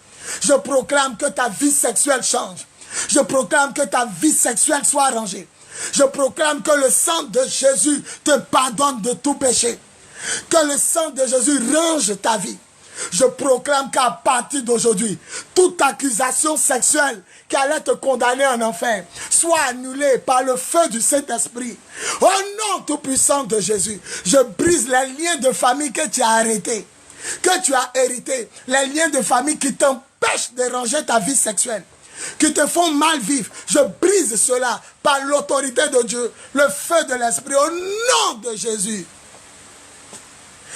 Je proclame que ta vie sexuelle change. Je proclame que ta vie sexuelle soit arrangée. Je proclame que le sang de Jésus te pardonne de tout péché. Que le sang de Jésus range ta vie. Je proclame qu'à partir d'aujourd'hui, toute accusation sexuelle qui allait te condamner en enfer soit annulée par le feu du Saint-Esprit. Au nom tout-puissant de Jésus, je brise les liens de famille que tu as arrêtés, que tu as hérités, les liens de famille qui t'empêchent de ranger ta vie sexuelle, qui te font mal vivre. Je brise cela par l'autorité de Dieu, le feu de l'Esprit, au nom de Jésus.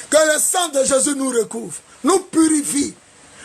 Que le sang de Jésus nous recouvre, nous purifie,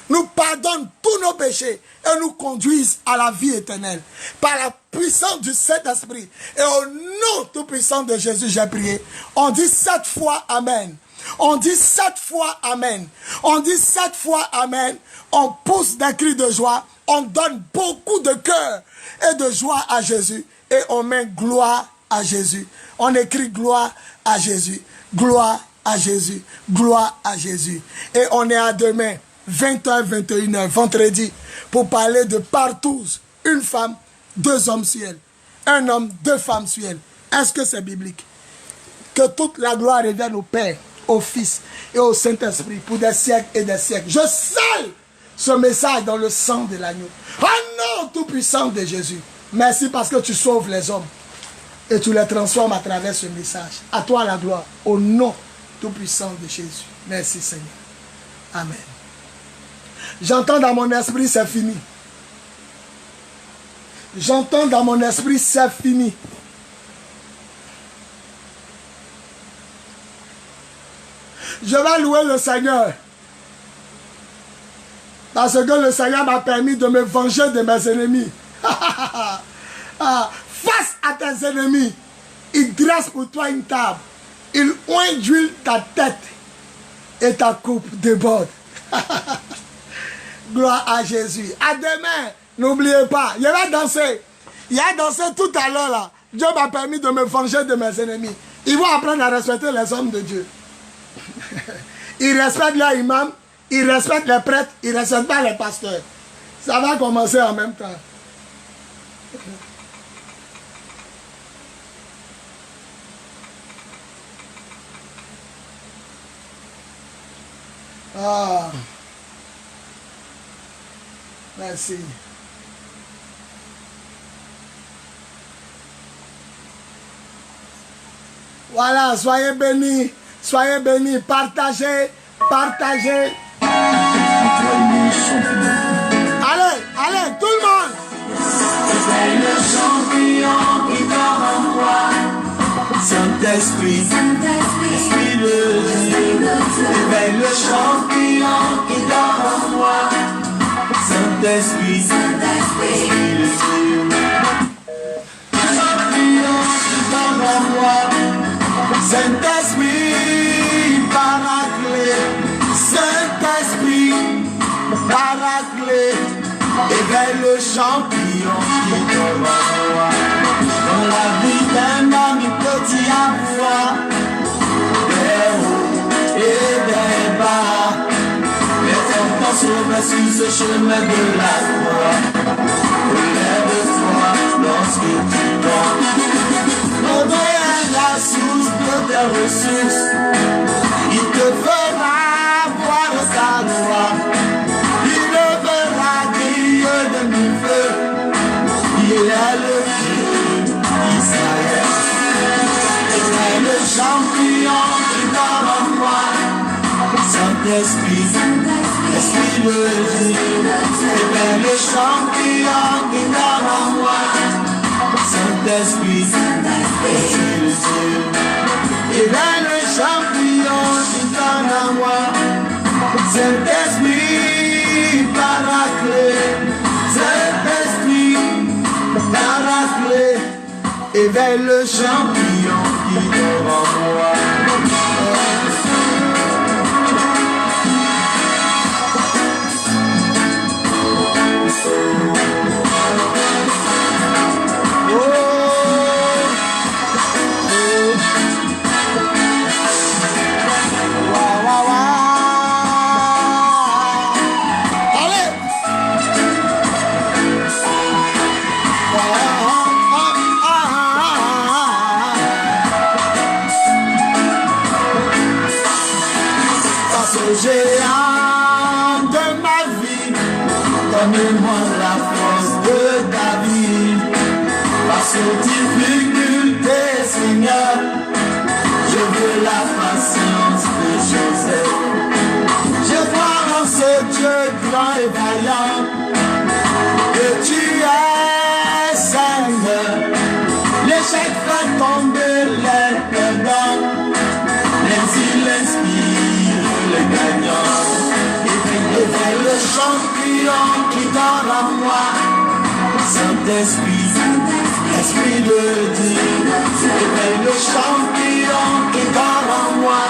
nous pardonne tous nos péchés et nous conduise à la vie éternelle. Par la puissance du Saint-Esprit et au nom tout-puissant de Jésus, j'ai prié. On dit 7 fois Amen. On dit 7 fois Amen. On dit 7 fois Amen. On pousse des cris de joie. On donne beaucoup de cœur et de joie à Jésus. Et on met gloire à Jésus. On écrit gloire à Jésus. Gloire à Jésus. Gloire à Jésus. Et on est à demain, 20h, 21h, vendredi, pour parler de partout. Une femme, 2 hommes sur elle. Un homme, 2 femmes sur elle. Est-ce que c'est biblique? Que toute la gloire revienne au Père, au Fils et au Saint-Esprit pour des siècles et des siècles. Je scelle ce message dans le sang de l'agneau. Oh non, tout puissant de Jésus. Merci parce que tu sauves les hommes et tu les transformes à travers ce message. À toi la gloire, au nom tout puissant de Jésus. Merci Seigneur. Amen. J'entends dans mon esprit, c'est fini. J'entends dans mon esprit, c'est fini. Je vais louer le Seigneur. Parce que le Seigneur m'a permis de me venger de mes ennemis. Face à tes ennemis, il dresse pour toi une table. Il oint d'huile ta tête et ta coupe déborde. Gloire à Jésus. À demain, n'oubliez pas, il va danser. Il a dansé tout à l'heure là. Dieu m'a permis de me venger de mes ennemis. Ils vont apprendre à respecter les hommes de Dieu. Ils respectent leur imam, ils respectent les prêtres, ils ne respectent pas les pasteurs. Ça va commencer en même temps. Ah. Merci. Voilà, soyez bénis, partagez, partagez. Allez, allez, tout le monde. C'est le champignon qui dort en moi. Saint-Esprit, Esprit de Dieu, éveille le champignon qui dort en moi. Saint-Esprit, Esprit de Dieu, le champignon qui dort en moi. Saint-Esprit, paraclet, Saint-Esprit, paraclet, éveille le champignon qui dort en moi. Dans la vie d'un homme, il peut y avoir des hauts et des bas. Mais pourtant sauve sur ce chemin de la croix. Relève-toi lorsque tu tombes. L'eau est la source de tes ressources. Il te fera voir sa gloire. Il te fera briller de mille feux. Il est le Dieu d'Israël. Il est le champignon qui dort en moi. Saint-Esprit, Esprit de Dieu. Il est le champignon qui dort en moi. Saint-Esprit, Esprit de Dieu. Il est le champignon qui donne à moi. Saint-Esprit, paraclet. Saint-Esprit, paraclet. Éveille le champignon qui dort en moi. donne-moi la force de David. Face aux difficultés, Seigneur, je veux la patience de Joseph. Je crois en ce Dieu grand et vaillant, que tu es Seigneur. L'échec fait tomber les perdants, mais il inspire les gagnants. Éveille le champion qui dort en moi, Saint-Esprit, Esprit de Dieu. Éveille le champion qui dort en moi,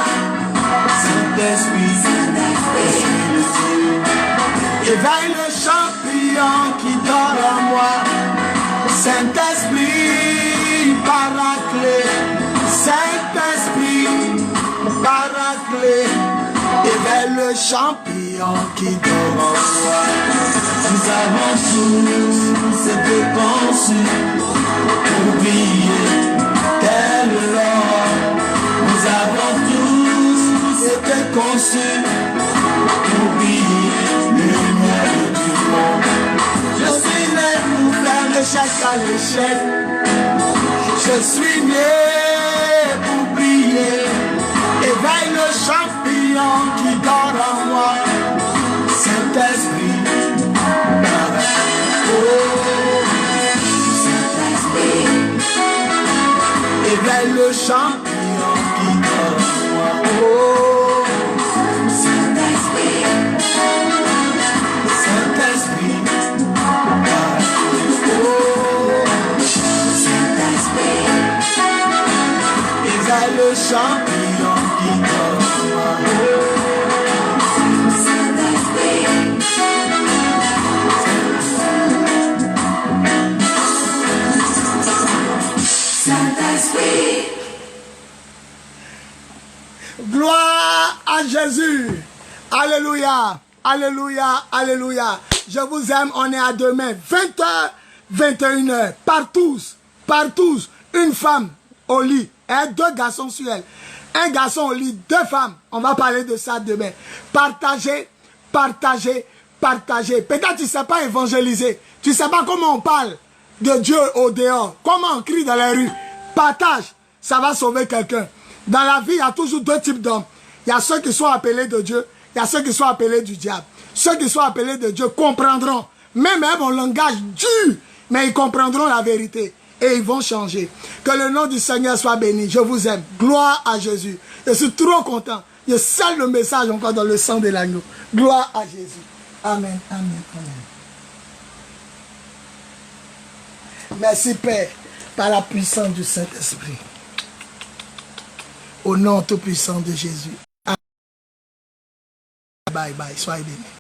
Saint-Esprit, Esprit de Dieu. Éveille le champion qui dort en moi, Saint-Esprit, Paraclet, Saint-Esprit, Paraclet. Éveille le champion qui dort en moi. Nous avons tous été conçus pour briller tel l'or. Nous avons tous été conçus pour briller lumière du monde. Je suis né pour faire l'échec à l'échec. Je suis né pour briller. Éveille le champion qui dort en moi, Saint-Esprit. Oh, Saint-Esprit. Éveille le champion qui dort en moi. Oh, Saint-Esprit. Saint-Esprit. Oh, Saint-Esprit. Éveille le champion qui dort en moi. Oh, Saint-Esprit. Saint-Esprit. Gloire à Jésus. Alléluia. Alléluia. Alléluia. Je vous aime. On est à demain. 20h, 21h. Partout. Partout. Une femme au lit. Et 2 garçons sur elle. Un garçon au lit, 2 femmes. On va parler de ça demain. Partagez, partagez, partagez. Peut-être tu ne sais pas évangéliser. Tu ne sais pas comment on parle de Dieu au dehors. Comment on crie dans les rues. Partage. Ça va sauver quelqu'un. Dans la vie, il y a toujours 2 types d'hommes. Il y a ceux qui sont appelés de Dieu. Il y a ceux qui sont appelés du diable. Ceux qui sont appelés de Dieu comprendront. Même un langage dur. Mais ils comprendront la vérité. Et ils vont changer. Que le nom du Seigneur soit béni. Je vous aime. Gloire à Jésus. Je suis trop content. Je scelle le message encore dans le sang de l'agneau. Gloire à Jésus. Amen. Amen. Amen. Merci Père. Par la puissance du Saint-Esprit. Au nom tout puissant de Jésus. Bye bye. Soyez bénis.